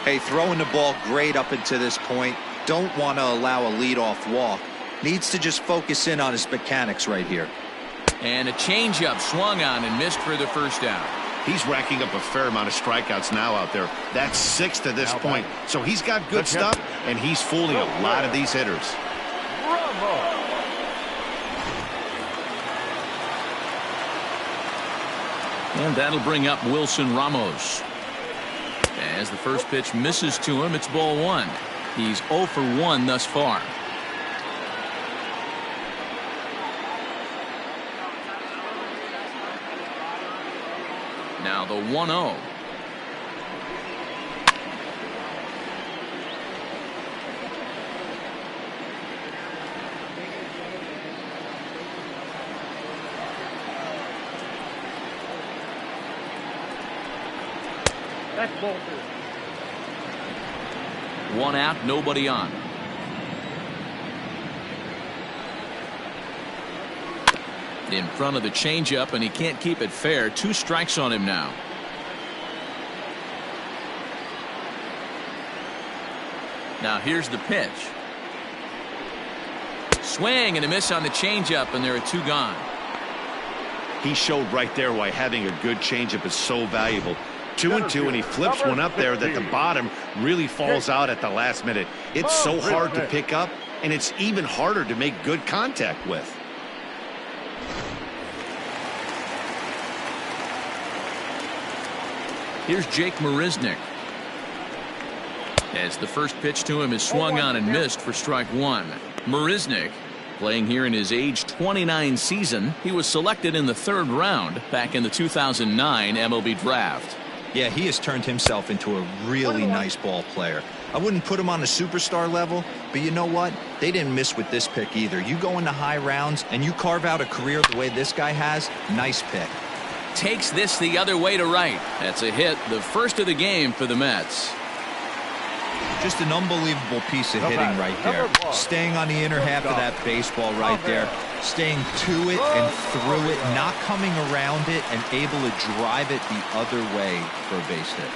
Hey, throwing the ball great up until this point. Don't want to allow a leadoff walk. Needs to just focus in on his mechanics right here. And a changeup swung on and missed for the first out. He's racking up a fair amount of strikeouts now out there. That's 6 to this point. So he's got good stuff, and he's fooling a lot of these hitters. And that'll bring up Wilson Ramos. As the first pitch misses to him, it's ball 1. He's 0 for 1 thus far. Now the 1-0. That's ball 2. 1 out, nobody on. In front of the changeup, and he can't keep it fair. 2 strikes on him now. Now here's the pitch. Swing and a miss on the changeup, and there are 2 gone. He showed right there why having a good changeup is so valuable. 2-2, and he flips one up there that the bottom really falls out at the last minute. It's so hard to pick up, and it's even harder to make good contact with. Here's Jake Marisnick. As the first pitch to him is swung on and missed for strike 1. Marisnick playing here in his age 29 season. He was selected in the 3rd round back in the 2009 MLB draft. Yeah, he has turned himself into a really nice ball player. I wouldn't put him on a superstar level, but you know what? They didn't miss with this pick either. You go into high rounds and you carve out a career the way this guy has, nice pick. Takes this the other way to right. That's a hit, the first of the game for the Mets. Just an unbelievable piece of hitting right there. Staying on the inner half of that baseball right there. Staying to it and through it, not coming around it, and able to drive it the other way for a base hit.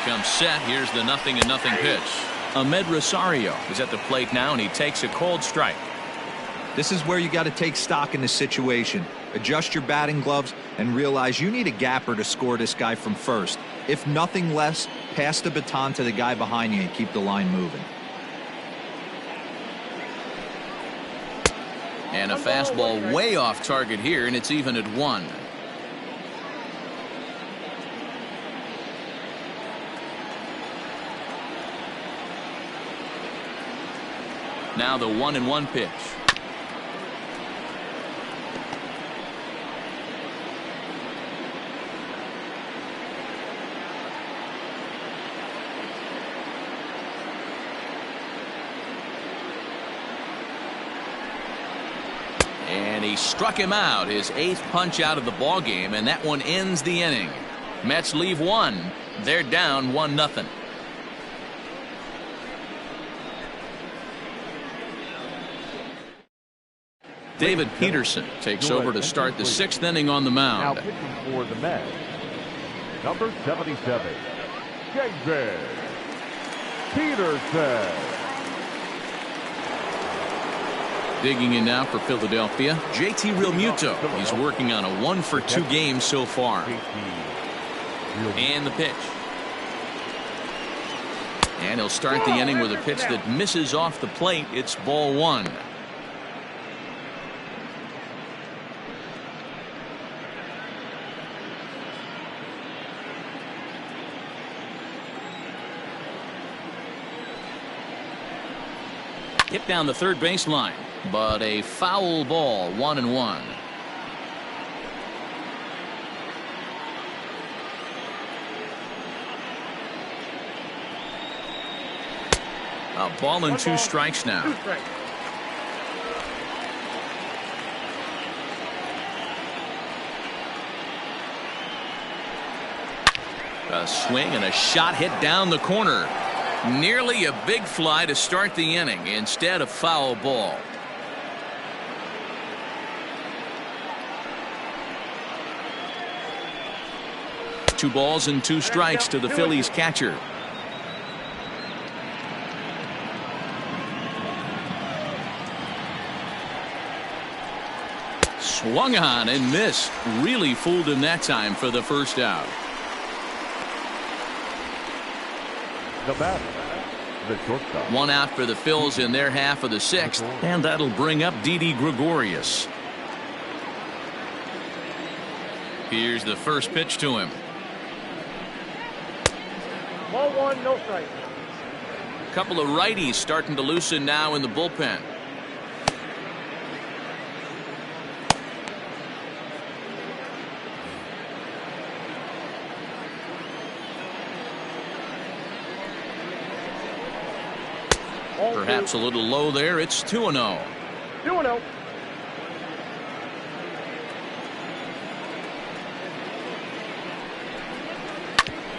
Comes set. Here's the 0-0 pitch. Ahmed Rosario is at the plate now, and he takes a cold strike. This is where you got to take stock in the situation. Adjust your batting gloves and realize you need a gapper to score this guy from first. If nothing less, pass the baton to the guy behind you and keep the line moving. And a fastball way off target here, and it's even at 1. Now the 1-1 pitch. And he struck him out, his 8th punch out of the ball game, and that one ends the inning. Mets leave one. They're down 1-0. David Peterson takes over to start the 6th inning on the Now mound. pitching for the Mets, number 77, David Peterson. Digging in now for Philadelphia, JT Realmuto. He's working on a 1-for-2 game so far. And the pitch. And he'll start the inning with a pitch that misses off the plate. It's ball 1. Hit down the third baseline, but a foul ball, 1-1. A ball and 2 strikes now. A swing and a shot hit down the corner. Nearly a big fly to start the inning. Instead, a foul ball. Two balls and 2 strikes to the Phillies catcher. Swung on and missed. Really fooled him that time for the first out. The batter, the shortstop. 1 out for the Phils in their half of the 6th, and that'll bring up Didi Gregorius. Here's the first pitch to him. Ball 1, no strike. A couple of righties starting to loosen now in the bullpen. Perhaps a little low there. It's 2-0. 2-0.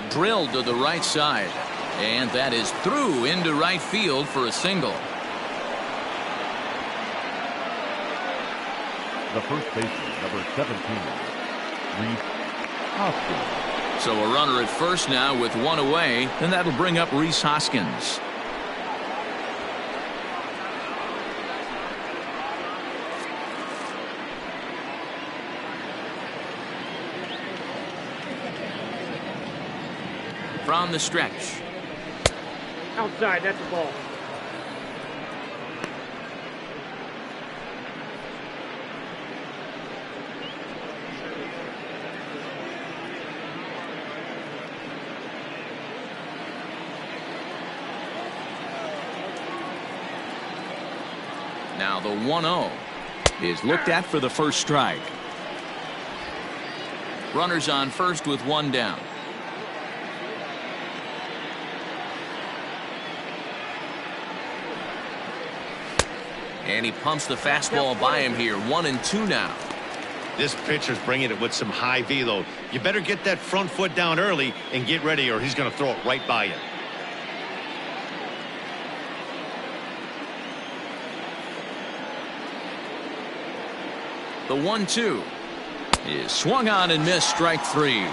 Drilled to the right side, and that is through into right field for a single. The first baseman, number 17, Reese Hoskins. So a runner at first now with 1 away, and that'll bring up Reese Hoskins. From the stretch. Outside, that's a ball. Now the 1-0 is looked at for the first strike. Runners on first with 1 down. And he pumps the fastball by him here. 1-2 now. This pitcher's bringing it with some high velo. You better get that front foot down early and get ready, or he's going to throw it right by you. The 1-2 is swung on and missed. Strike 3.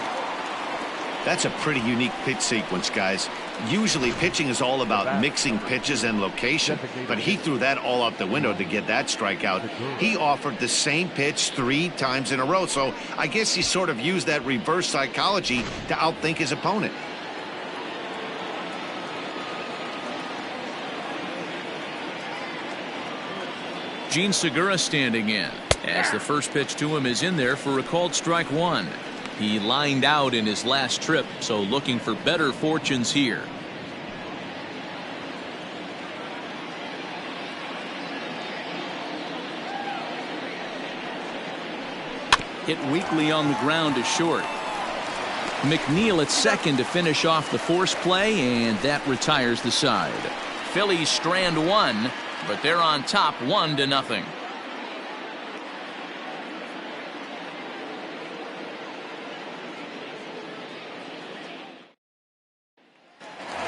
That's a pretty unique pitch sequence, guys. Usually pitching is all about mixing pitches and location, but he threw that all out the window to get that strikeout. He offered the same pitch 3 times in a row, so I guess he sort of used that reverse psychology to outthink his opponent. Gene Segura standing in, as the first pitch to him is in there for a called strike 1. He lined out in his last trip, so looking for better fortunes here. Hit weakly on the ground to short. McNeil at second to finish off the force play, and that retires the side. Phillies strand 1, but they're on top 1-0.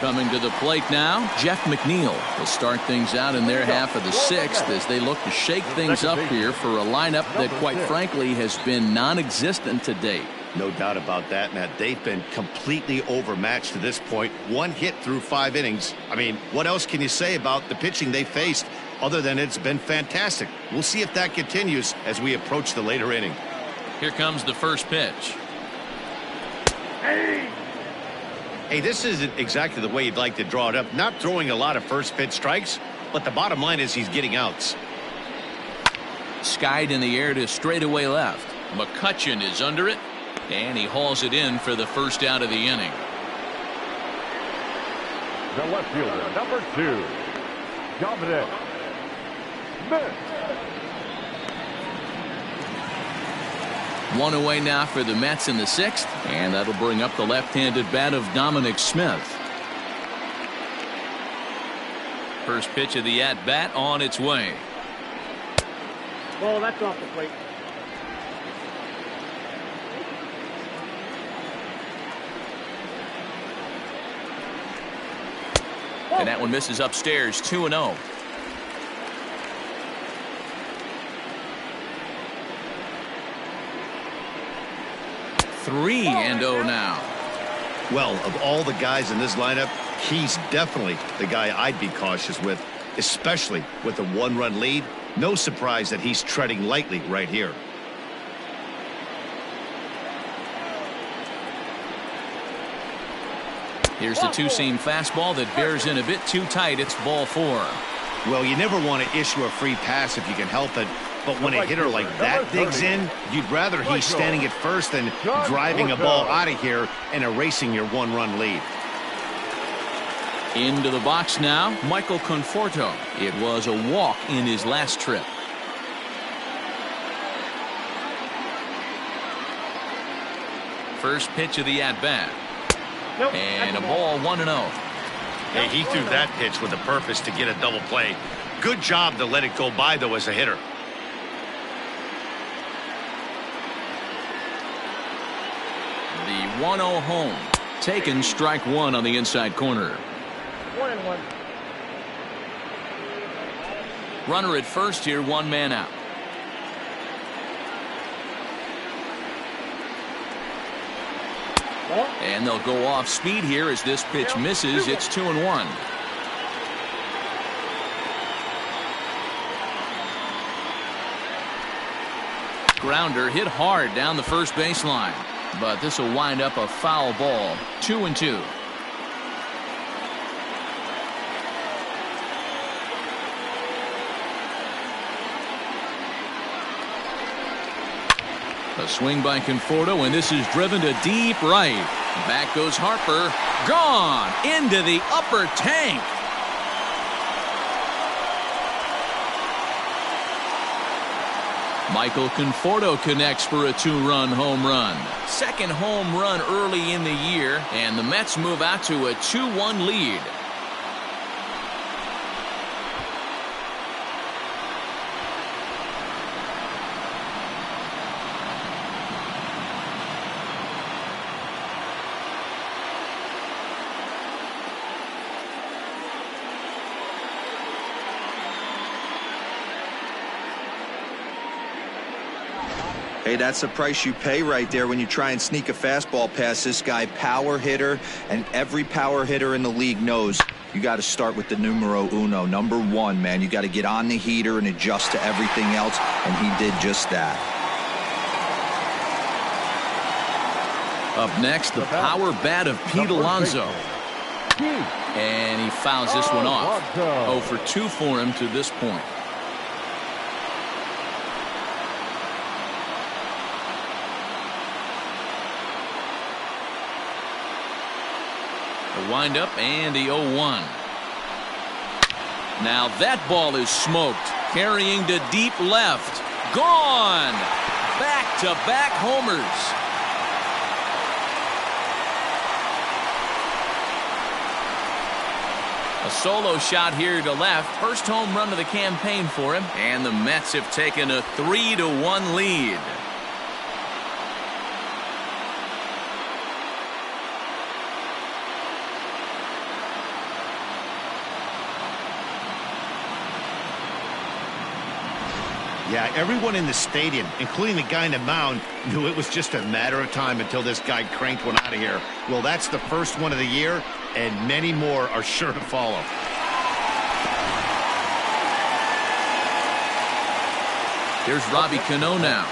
Coming to the plate now, Jeff McNeil will start things out in their half of the sixth as they look to shake things up here for a lineup that, quite frankly, has been non-existent to date. No doubt about that, Matt. They've been completely overmatched to this point. One hit through 5 innings. I mean, what else can you say about the pitching they faced other than it's been fantastic? We'll see if that continues as we approach the later inning. Here comes the first pitch. Hey, this isn't exactly the way you'd like to draw it up. Not throwing a lot of first pitch strikes, but the bottom line is he's getting outs. Skied in the air to straightaway left. McCutchen is under it, and he hauls it in for the first out of the inning. The left fielder, number 2, Dominic Smith. One away now for the Mets in the sixth, and that'll bring up the left-handed bat of Dominic Smith. First pitch of the at-bat on its way. Ball, that's off the plate. And that one misses upstairs, 2-0. 3-0 now. Well, of all the guys in this lineup, he's definitely the guy I'd be cautious with, especially with a 1-run lead. No surprise that he's treading lightly right here. Here's the two-seam fastball that bears in a bit too tight. It's ball 4. Well, you never want to issue a free pass if you can help it. But when a hitter like that digs in, you'd rather he's standing at first than driving a ball out of here and erasing your 1-run lead. Into the box now, Michael Conforto. It was a walk in his last trip. First pitch of the at-bat. And a ball, 1-0. Hey, he threw that pitch with a purpose to get a double play. Good job to let it go by, though, as a hitter. The 1-0 home. Taken, strike 1 on the inside corner. 1-1. Runner at first here, 1 man out. And they'll go off speed here as this pitch misses. It's 2-1. Grounder hit hard down the first baseline, but this will wind up a foul ball. 2-2. A swing by Conforto, and this is driven to deep right. Back goes Harper. Gone into the upper tank. Michael Conforto connects for a 2-run home run. Second home run early in the year, and the Mets move out to a 2-1 lead. Hey, that's the price you pay right there when you try and sneak a fastball past this guy. Power hitter, and every power hitter in the league knows you got to start with the numero uno, number 1, man. You got to get on the heater and adjust to everything else, and he did just that. Up next, the power bat of Pete Alonso. And he fouls this one off. 0 for 2 for him to this point. The windup and the 0-1. Now that ball is smoked. Carrying to deep left. Gone. Back-to-back homers. A solo shot here to left. First home run of the campaign for him. And the Mets have taken a 3-1 lead. Yeah, everyone in the stadium, including the guy in the mound, knew it was just a matter of time until this guy cranked one out of here. Well, that's the first one of the year, and many more are sure to follow. Here's Robbie Cano now.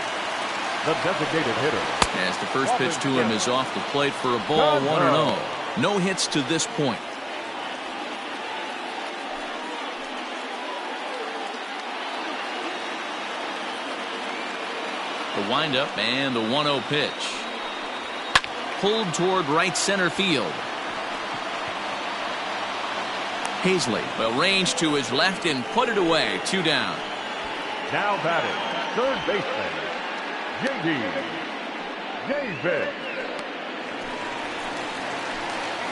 The designated hitter. As the first pitch to him is off the plate for a ball, 1-0. No hits to this point. The windup and the 1-0 pitch. Pulled toward right center field. Hazley will range to his left and put it away. 2 down. Now batting, third baseman, J.D. Davis.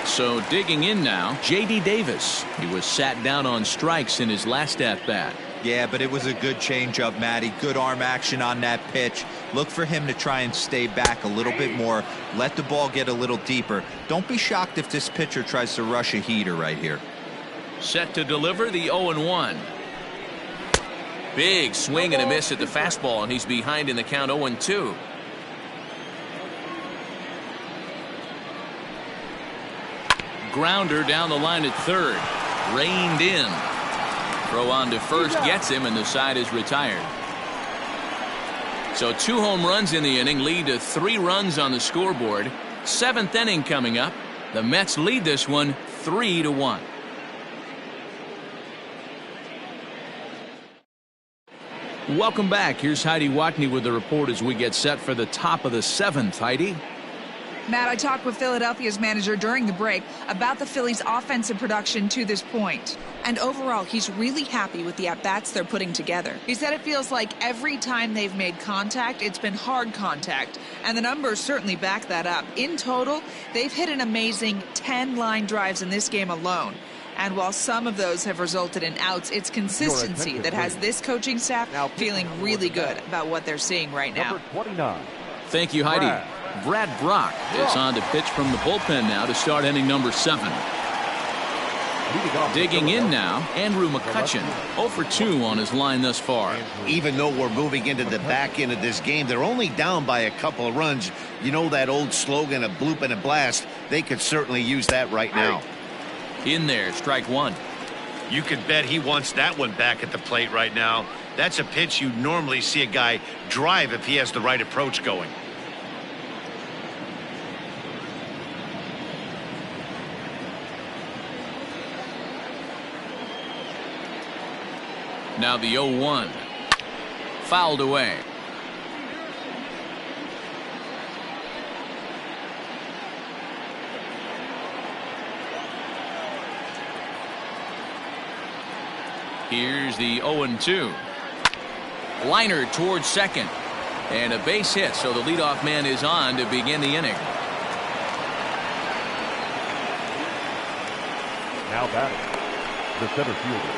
So digging in now, J.D. Davis. He was sat down on strikes in his last at-bat. Yeah, but it was a good changeup, Matty. Good arm action on that pitch. Look for him to try and stay back a little bit more. Let the ball get a little deeper. Don't be shocked if this pitcher tries to rush a heater right here. Set to deliver the 0-1. Big swing and a miss at the fastball, and he's behind in the count 0-2. Grounder down the line at third. Reined in. Throw on to first gets him, and the side is retired. So 2 home runs in the inning lead to 3 runs on the scoreboard. 7th inning coming up. The Mets lead this one 3-1. Welcome back. Here's Heidi Watney with the report as we get set for the top of the 7th. Heidi? Matt, I talked with Philadelphia's manager during the break about the Phillies' offensive production to this point. And overall, he's really happy with the at-bats they're putting together. He said it feels like every time they've made contact, it's been hard contact. And the numbers certainly back that up. In total, they've hit an amazing 10 line drives in this game alone. And while some of those have resulted in outs, it's consistency that has this coaching staff feeling really good about what they're seeing right now. Number 29. Thank you, Heidi. Brad Brock is on to pitch from the bullpen now to start inning number 7. Digging in now, Andrew McCutchen, 0 for 2 on his line thus far. Even though we're moving into the back end of this game, they're only down by a couple of runs. You know that old slogan, a bloop and a blast? They could certainly use that right now. In there, strike 1. You could bet he wants that one back at the plate right now. That's a pitch you normally see a guy drive if he has the right approach going. Now the 0-1. Fouled away. Here's the 0-2. Liner towards second. And a base hit, so the leadoff man is on to begin the inning. Now batting, the center fielder,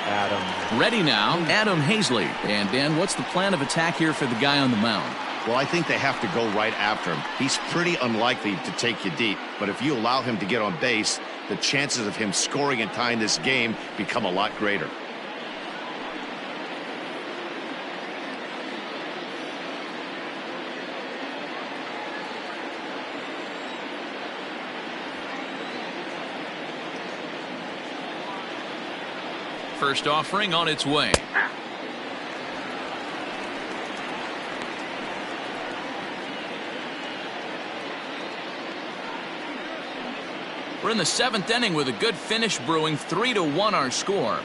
Adam. Ready now, Adam Hazley. And Dan, what's the plan of attack here for the guy on the mound? Well, I think they have to go right after him. He's pretty unlikely to take you deep, but if you allow him to get on base, the chances of him scoring and tying this game become a lot greater. First offering on its way. We're in the 7th inning with a good finish brewing. 3-1 our score.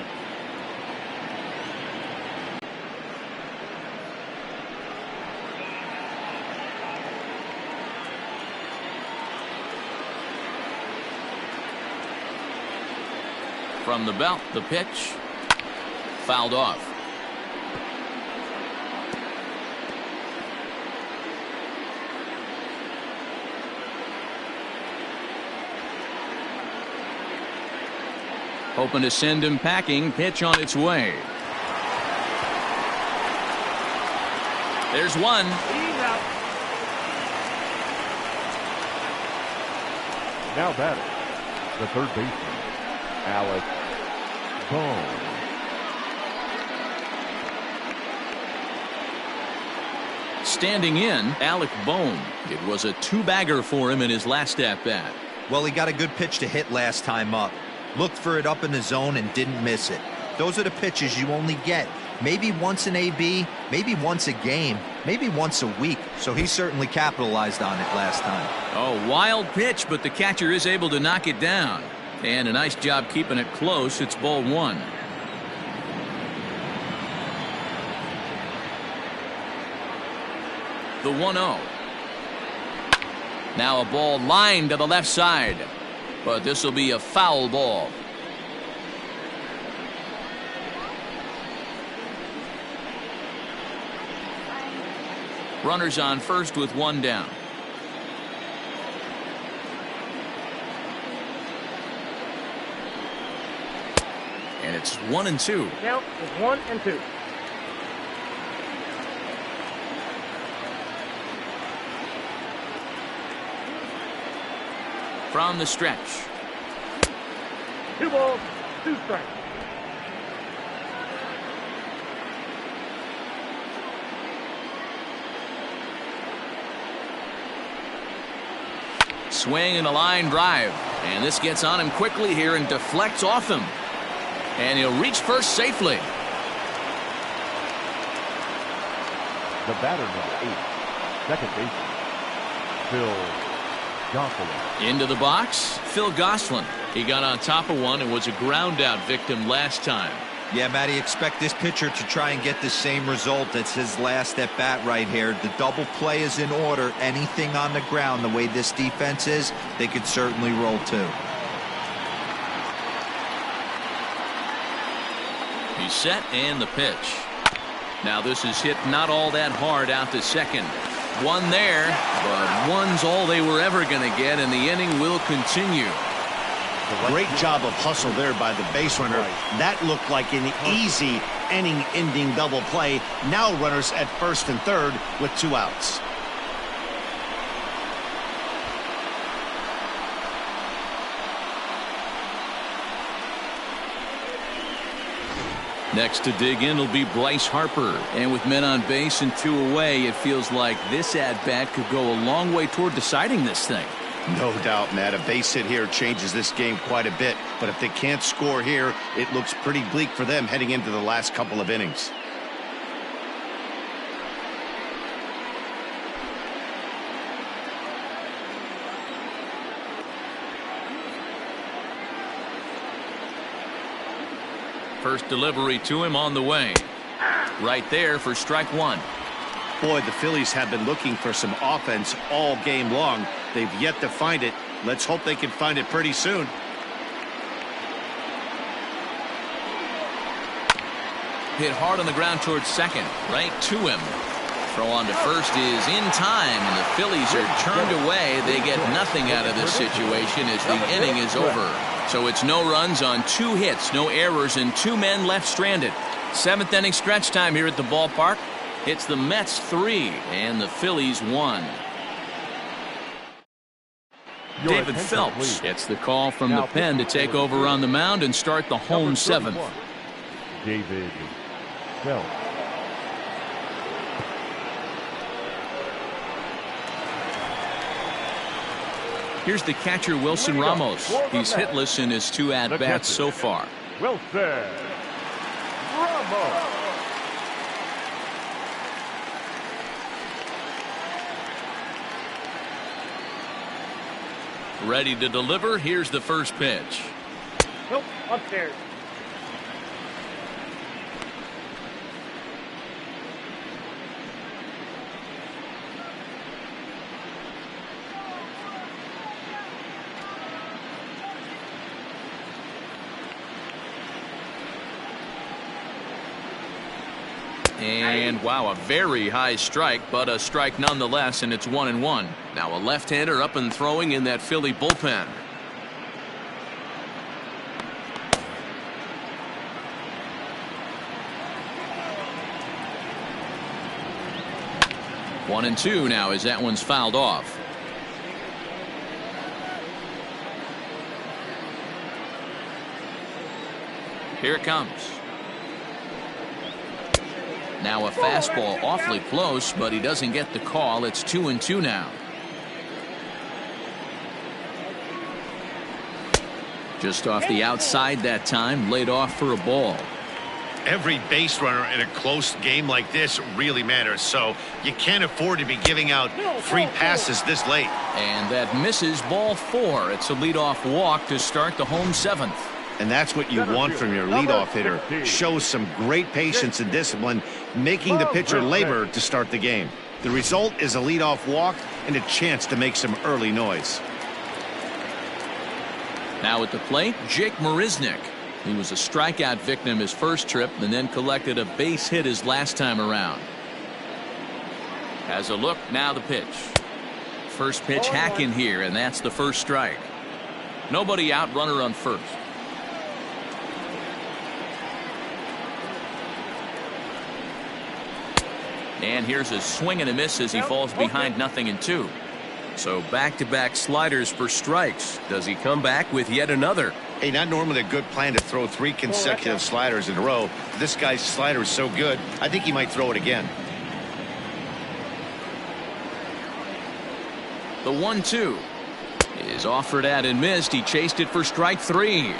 From the belt, the pitch. Fouled off. Hoping to send him packing. Pitch on its way. There's one. Now batting, the third baseman, Alex Bone. standing in, Alec Bohm. It was a two-bagger for him in his last at-bat. Well, he got a good pitch to hit last time up. Looked for it up in the zone and didn't miss it. Those are the pitches you only get maybe once in AB, maybe once a game, maybe once a week. So he certainly capitalized on it last time. Oh, wild pitch, but the catcher is able to knock it down. And a nice job keeping it close. It's ball one. The 1-0. Now a ball lined to the left side. But this will be a foul ball. Runners on first with one down. And it's 1-2. Count is 1-2. From the stretch. 2 balls, 2 strikes. Swing and a line drive. And this gets on him quickly here and deflects off him. And he'll reach first safely. The batter, number 8, second baseman, Phil Gosselin. Into the box, Phil Gosselin. He got on top of one and was a ground out victim last time. Yeah, Matty, expect this pitcher to try and get the same result as his last at bat right here. The double play is in order. Anything on the ground, the way this defense is, they could certainly roll too. He's set and the pitch. Now this is hit not all that hard out to second. One there, but one's all they were ever going to get, and the inning will continue. Great job of hustle there by the base runner. That looked like an easy inning-ending double play. Now runners at first and third with 2 outs. Next to dig in will be Bryce Harper. And with men on base and 2 away, it feels like this at-bat could go a long way toward deciding this thing. No doubt, Matt. A base hit here changes this game quite a bit. But if they can't score here, it looks pretty bleak for them heading into the last couple of innings. First delivery to him on the way. Right there for strike one. Boy, the Phillies have been looking for some offense all game long. They've yet to find it. Let's hope they can find it pretty soon. Hit hard on the ground towards second. Right to him. Throw on to first is in time, and the Phillies are turned away. They get nothing out of this situation as the inning is over. So it's no runs on 2 hits, no errors, and 2 men left stranded. 7th inning stretch time here at the ballpark. It's the Mets 3 and the Phillies 1. David Phelps gets the call from the pen to take over on the mound and start the home 7th. David Phelps. Here's the catcher, Wilson Ramos. He's hitless in his 2 at-bats so far. Wilson Ramos. Ready to deliver. Here's the first pitch. Nope, upstairs. And wow, a very high strike, but a strike nonetheless, and it's 1-1. Now a left-hander up and throwing in that Philly bullpen. One and two now as that one's fouled off. Here it comes. Now a fastball awfully close, but he doesn't get the call. It's 2-2 now. Just off the outside that time, laid off for a ball. Every base runner in a close game like this really matters, so you can't afford to be giving out free passes this late. And that misses, ball 4. It's a leadoff walk to start the home 7th. And that's what you want from your leadoff hitter. Shows some great patience and discipline, making the pitcher labor to start the game. The result is a leadoff walk and a chance to make some early noise. Now at the plate, Jake Marisnick. He was a strikeout victim his first trip and then collected a base hit his last time around. Has a look, now the pitch. First pitch hack in here, and that's the first strike. Nobody out, runner on first. And here's a swing and a miss as he falls behind 0-2. So back-to-back sliders for strikes. Does he come back with yet another? Hey, not normally a good plan to throw 3 consecutive sliders in a row. This guy's slider is so good, I think he might throw it again. The 1-2 is offered at and missed. He chased it for strike 3.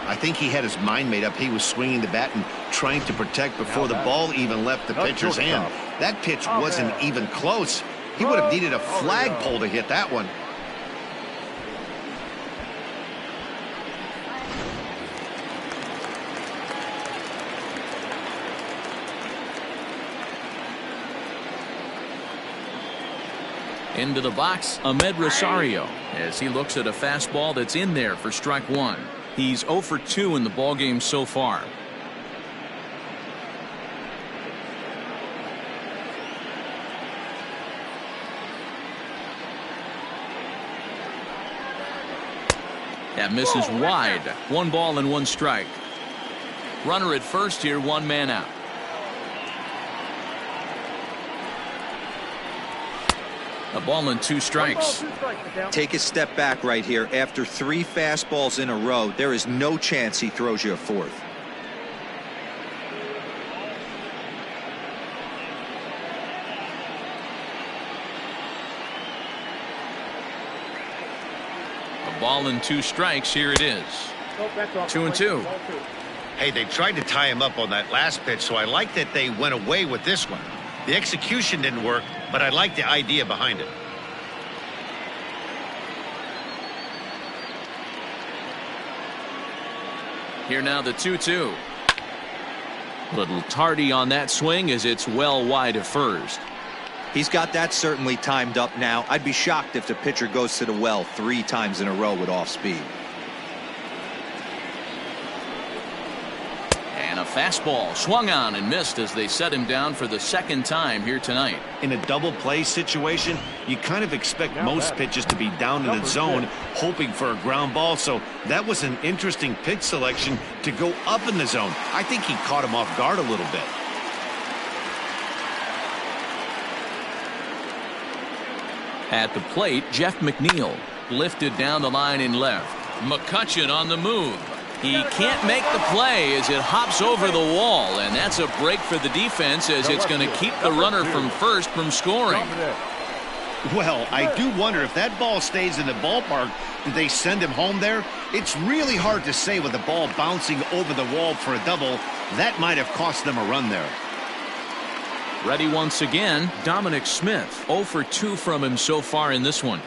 I think he had his mind made up. He was swinging the bat and trying to protect before the ball even left the pitcher's hand. That pitch wasn't even close. He would have needed a flagpole to hit that one. Into the box, Ahmed Rosario, as he looks at a fastball that's in there for strike 1. He's 0 for 2 in the ballgame so far. That misses wide. 1 ball and 1 strike. Runner at first here, 1 man out. A ball and 2 strikes. Take a step back right here. After 3 fastballs in a row, there is no chance he throws you a 4th. A ball and 2 strikes. Here it is. 2-2. Hey, they tried to tie him up on that last pitch, so I like that they went away with this one. The execution didn't work, but I like the idea behind it. Here now the 2-2. Little tardy on that swing as it's well wide of first. He's got that certainly timed up now. I'd be shocked if the pitcher goes to the well 3 times in a row with off speed. And a fastball swung on and missed as they set him down for the 2nd time here tonight. In a double play situation, you kind of expect most pitches to be down in the zone, hoping for a ground ball. So that was an interesting pitch selection to go up in the zone. I think he caught him off guard a little bit. At the plate, Jeff McNeil lifted down the line in left. McCutchen on the move. He can't make the play as it hops over the wall, and that's a break for the defense as it's going to keep the runner from first from scoring. Well, I do wonder if that ball stays in the ballpark, do they send him home there? It's really hard to say with the ball bouncing over the wall for a double. That might have cost them a run there. Ready once again, Dominic Smith. 0 for 2 from him so far in this one.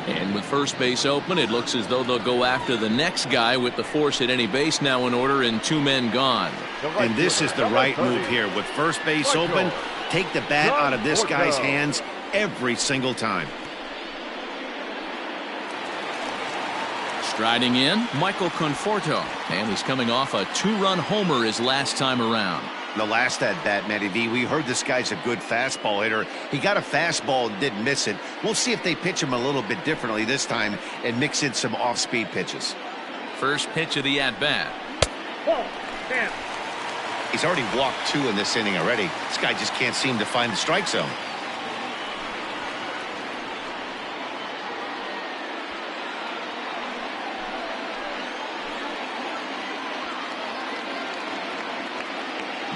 And with first base open, it looks as though they'll go after the next guy with the force at any base now in order and 2 men gone. And this is the right move here. With first base open, take the bat out of this guy's hands every single time. Striding in, Michael Conforto, and he's coming off a 2-run homer his last time around. The last at bat, Matty V, we heard this guy's a good fastball hitter. He got a fastball and didn't miss it. We'll see if they pitch him a little bit differently this time and mix in some off-speed pitches. First pitch of the at-bat. He's already walked 2 in this inning already. This guy just can't seem to find the strike zone.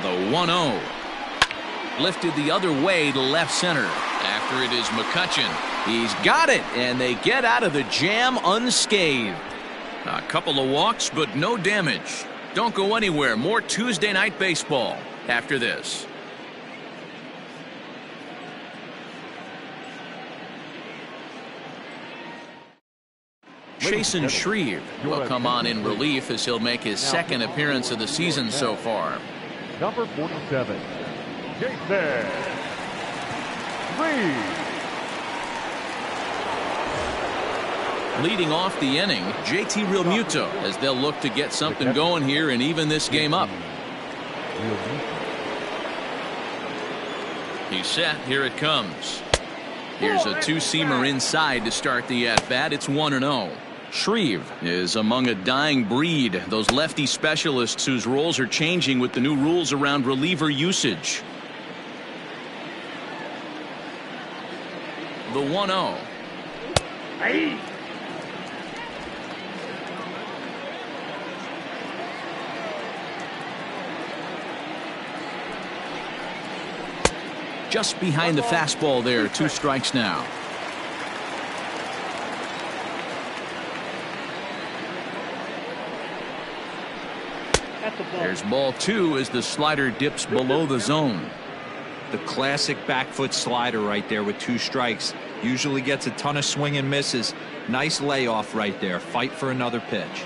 The 1-0. Lifted the other way to left center. After it is McCutchen. He's got it, and they get out of the jam unscathed. A couple of walks, but no damage. Don't go anywhere. More Tuesday Night Baseball after this. Chasen Shreve will come on in relief as he'll make his second appearance of the season so far. Number 47, Jason Shreve. Leading off the inning, JT Realmuto, as they'll look to get something going here and even this game up. He's set. Here it comes. Here's a two-seamer inside to start the at-bat. It's 1-0. Shreve is among a dying breed, those lefty specialists whose roles are changing with the new rules around reliever usage. The 1-0. Hey. Just behind the fastball there. 2 strikes now. There's ball 2 as the slider dips below the zone. The classic back foot slider right there with 2 strikes. Usually gets a ton of swing and misses. Nice layoff right there. Fight for another pitch.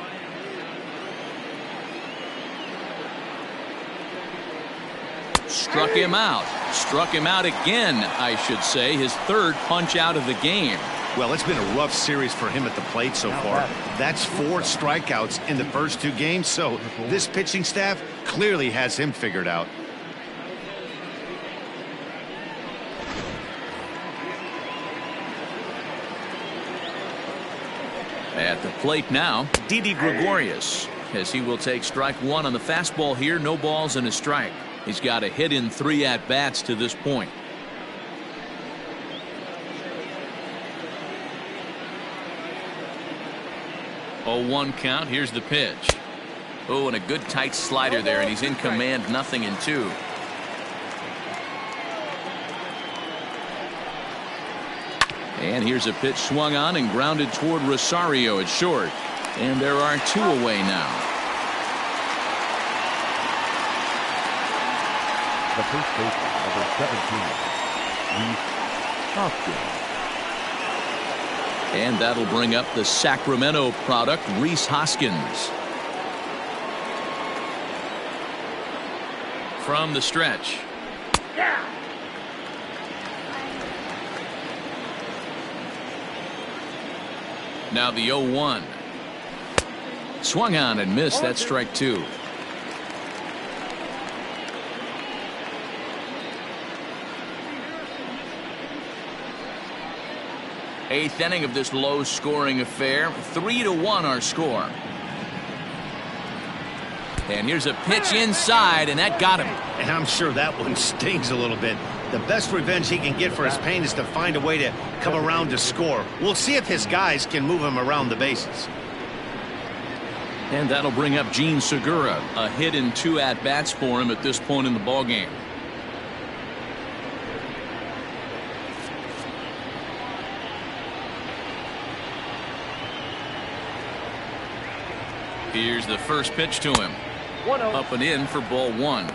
Struck him out. Struck him out again, I should say. His 3rd punch out of the game. Well, it's been a rough series for him at the plate so far. That's 4 strikeouts in the first 2 games, so this pitching staff clearly has him figured out. At the plate now, Didi Gregorius, as he will take strike 1 on the fastball here. No balls and a strike. He's got a hit in 3 at-bats to this point. Oh, 1 count. Here's the pitch. Oh, and a good tight slider there, and he's in command. 0-2. And here's a pitch swung on and grounded toward Rosario at short. And there are 2 away now. The first baseman, number 17, Reese Hoskins. And that'll bring up the Sacramento product, Reese Hoskins. From the stretch. Now the 0-1. Swung on and missed. That's strike 2. Eighth inning of this low-scoring affair. 3-1 our score. And here's a pitch inside, and that got him. And I'm sure that one stings a little bit. The best revenge he can get for his pain is to find a way to come around to score. We'll see if his guys can move him around the bases. And that'll bring up Gene Segura. A hit in 2 at-bats for him at this point in the ballgame. Here's the first pitch to him. Up and in for ball 1.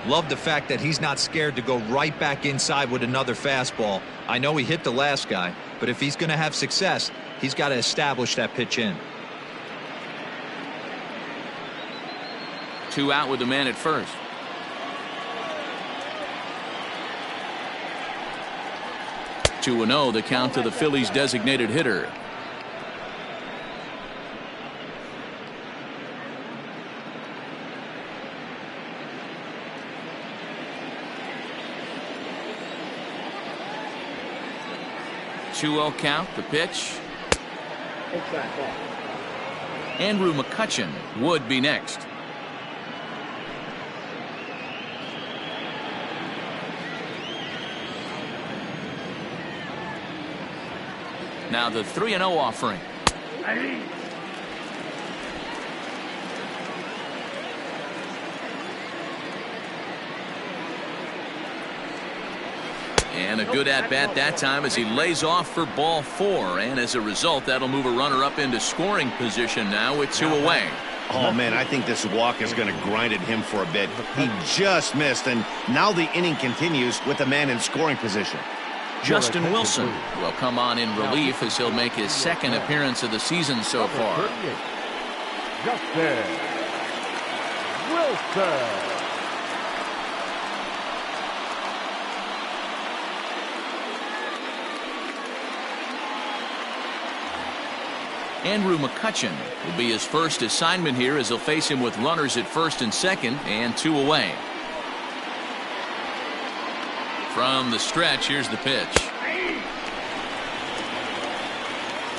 Love the fact that he's not scared to go right back inside with another fastball. I know he hit the last guy, but if he's going to have success, he's got to establish that pitch in. 2 out with the man at first. Two 2-0 the count to the Phillies designated hitter. Two-0 count. The pitch. Andrew McCutchen would be next. Now the 3-0 offering. And a good at-bat that time as he lays off for ball 4. And as a result, that'll move a runner up into scoring position now with 2 away. Oh, man, I think this walk is going to grind at him for a bit. He just missed, and now the inning continues with the man in scoring position. Justin Wilson will come on in relief as he'll make his 2nd appearance of the season so far. Justin Wilson. Andrew McCutchen will be his first assignment here as he'll face him with runners at 1st and 2nd and 2 away. From the stretch, here's the pitch.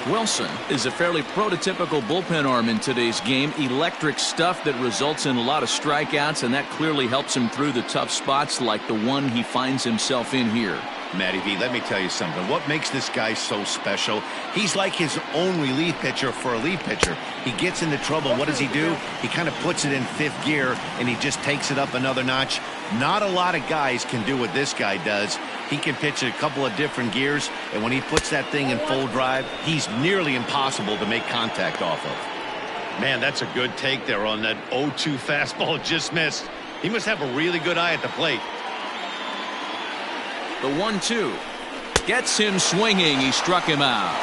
Wilson is a fairly prototypical bullpen arm in today's game. Electric stuff that results in a lot of strikeouts, and that clearly helps him through the tough spots like the one he finds himself in here. Matty V, let me tell you something. What makes this guy so special? He's like his own relief pitcher for a relief pitcher. He gets into trouble. What does he do? He kind of puts it in 5th gear, and he just takes it up another notch. Not a lot of guys can do what this guy does. He can pitch a couple of different gears, and when he puts that thing in full drive, he's nearly impossible to make contact off of. Man, that's a good take there on that 0-2 fastball just missed. He must have a really good eye at the plate. The 1-2 gets him swinging. He struck him out.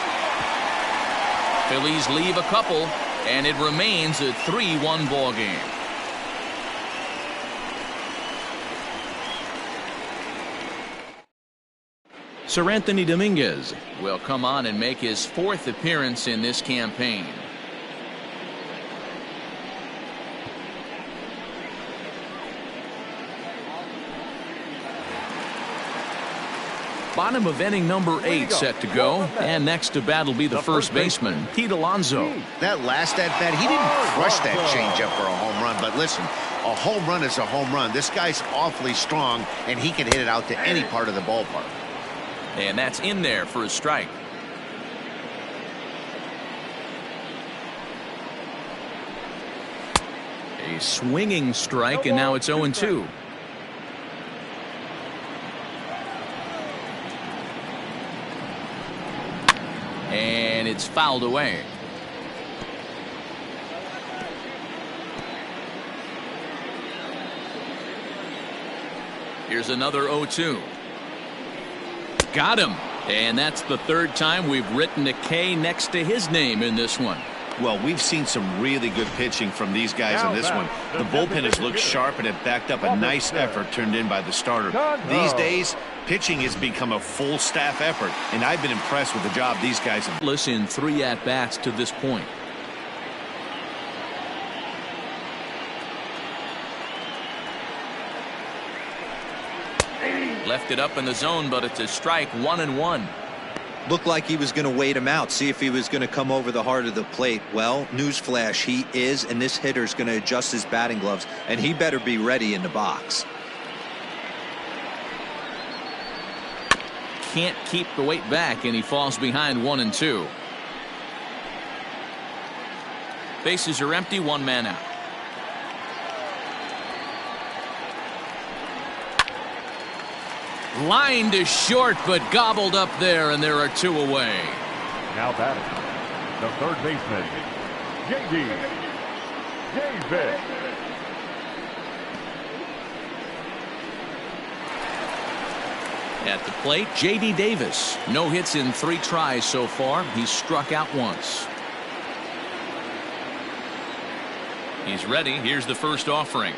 Phillies leave a couple, and it remains a 3-1 ball game. Sir Anthony Dominguez will come on and make his 4th appearance in this campaign. Bottom of inning number 8 set to go, and next to bat will be the first baseman, Pete Alonso. That last at bat, he didn't crush that changeup for a home run, but listen, a home run is a home run. This guy's awfully strong, and he can hit it out to any part of the ballpark. And that's in there for a strike. A swinging strike, and now it's 0-2. And it's fouled away. Here's another 0-2. Got him. And that's the 3rd time we've written a K next to his name in this one. Well, we've seen some really good pitching from these guys in this one. The bullpen has looked sharp, and it backed up a nice effort turned in by the starter. These days, pitching has become a full staff effort, and I've been impressed with the job these guys have done. In 3 at-bats to this point. Left it up in the zone, but it's a strike. 1-1. Looked like he was going to wait him out, see if he was going to come over the heart of the plate. Well, newsflash, he is, and this hitter's going to adjust his batting gloves, and he better be ready in the box. Can't keep the weight back, and he falls behind 1-2. Bases are empty, 1 man out. Line to short, but gobbled up there, and there are 2 away. Now batting, the 3rd baseman, J.D. Davis. At the plate, J.D. Davis. No hits in 3 tries so far. He's struck out once. He's ready. Here's the first offering.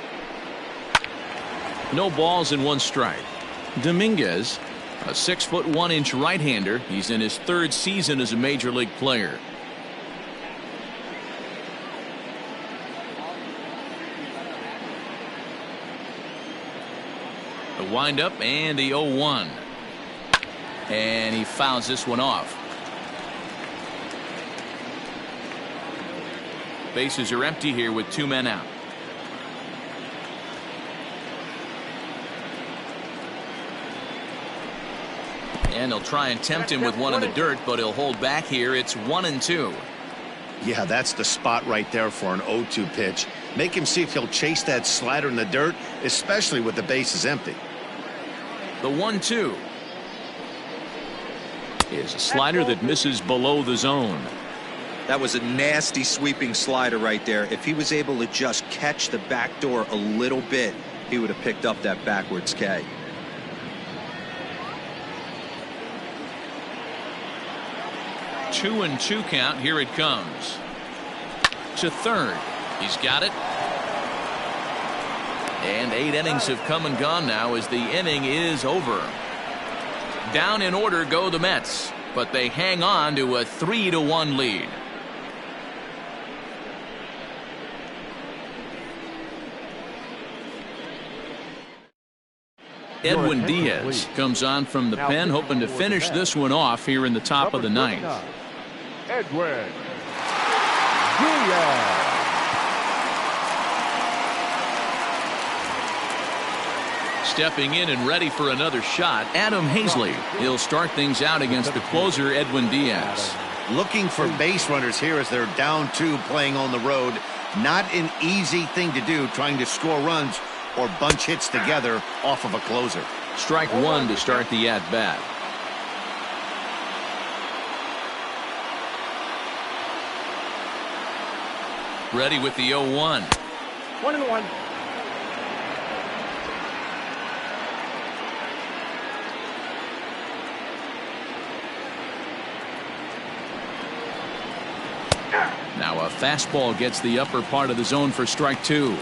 No balls and 1 strike. Dominguez, a 6'1" right-hander. He's in his 3rd season as a major league player. The windup and the 0-1. And he fouls this one off. Bases are empty here with 2 men out. And they'll try and tempt him with 1 in the dirt, but he'll hold back here. It's 1-2. Yeah, that's the spot right there for an 0-2 pitch. Make him see if he'll chase that slider in the dirt, especially with the bases empty. The 1-2. is a slider that misses below the zone. That was a nasty sweeping slider right there. If he was able to just catch the back door a little bit, he would have picked up that backwards K. Two and two count. Here it comes. To third. He's got it. And 8 innings have come and gone now as the inning is over. Down in order go the Mets, but they hang on to a 3-1 lead. Edwin Diaz comes on from the pen, hoping to finish this one off here in the top of the ninth. Edwin Diaz. Stepping in and ready for another shot, Adam Hazley. He'll start things out against the closer, Edwin Diaz. Looking for base runners here as they're down 2 playing on the road. Not an easy thing to do, trying to score runs or bunch hits together off of a closer. Strike 1 to start the at-bat. Ready with the 0-1. 1-1. Now a fastball gets the upper part of the zone for strike 2.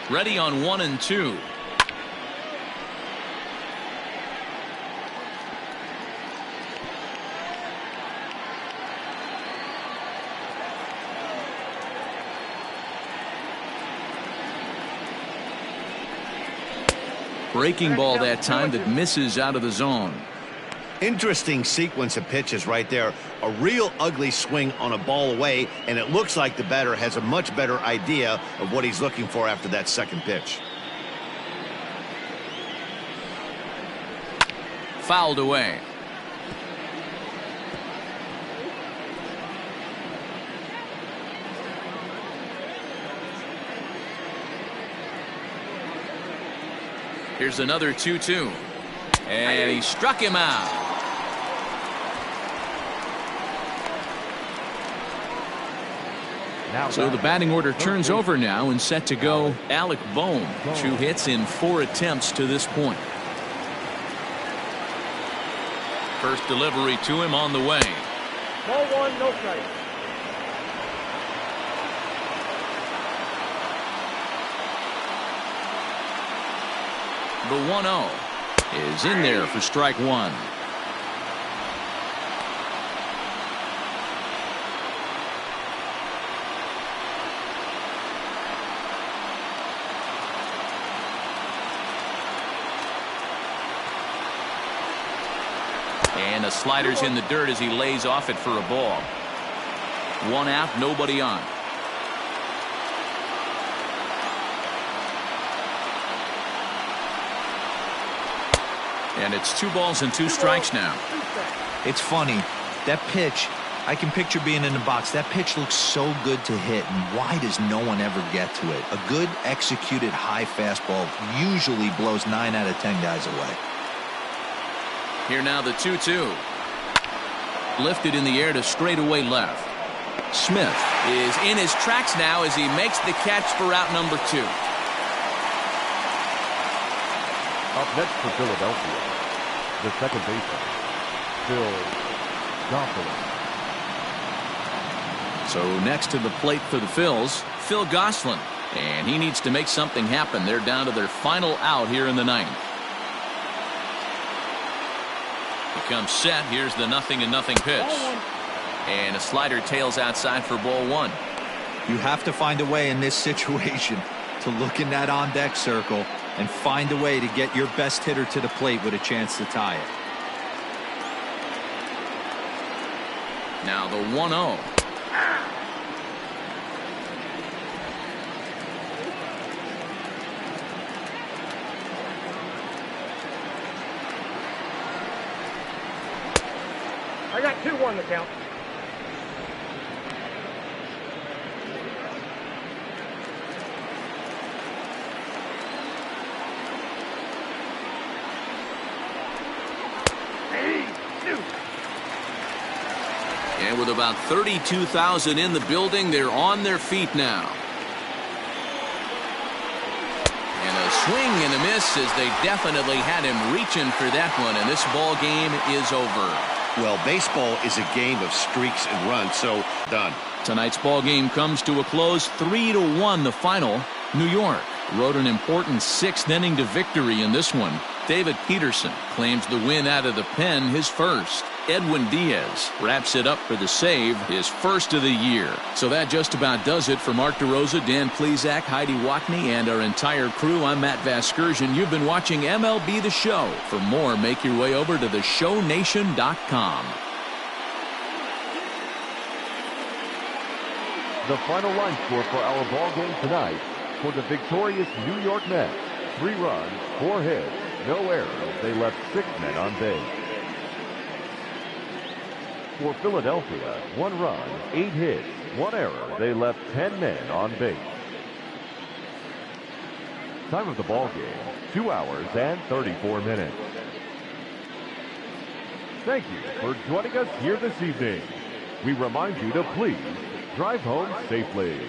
Ready on 1 and 2. Breaking ball that time that misses out of the zone. Interesting sequence of pitches right there. A real ugly swing on a ball away, and it looks like the batter has a much better idea of what he's looking for after that second pitch. Fouled away. Here's another 2-2. And he struck him out. So the batting order turns over now and set to go Alec Bohm. 2 hits in 4 attempts to this point. First delivery to him on the way. Ball 1, no strike. The 1-0 is in there for strike 1. And the slider's in the dirt as he lays off it for a ball. 1 out, nobody on. And it's 2 balls and 2 strikes now. It's funny. That pitch, I can picture being in the box. That pitch looks so good to hit, and why does no one ever get to it? A good executed high fastball usually blows 9 out of 10 guys away. Here now the 2-2. Lifted in the air to straightaway left. Smith is in his tracks now as he makes the catch for out number 2. Up next for Philadelphia, the second baseman, Phil Gosselin. So next to the plate for the Phils, Phil Gosselin. And he needs to make something happen. They're down to their final out here in the ninth. He comes set. Here's the 0-0 pitch. And a slider tails outside for ball 1. You have to find a way in this situation to look in that on-deck circle and find a way to get your best hitter to the plate with a chance to tie it. Now the 1-0. I got 2-1 to count. And with about 32,000 in the building, they're on their feet now. And a swing and a miss as they definitely had him reaching for that one, and this ball game is over. Well, baseball is a game of streaks and runs, so done. Tonight's ball game comes to a close, 3-1 the final. New York rode an important 6th inning to victory in this one. David Peterson claims the win out of the pen, his first. Edwin Diaz wraps it up for the save, his first of the year. So that just about does it for Mark DeRosa, Dan Plesac, Heidi Watney, and our entire crew. I'm Matt Vasgersian. You've been watching MLB The Show. For more, make your way over to theshownation.com. The final line score for our ball game tonight for the victorious New York Mets: 3 runs, 4 hits, no errors. They left 6 men on base. For Philadelphia, 1 run, 8 hits, 1 error. They left 10 men on base. Time of the ball game, 2 hours and 34 minutes. Thank you for joining us here this evening. We remind you to please drive home safely.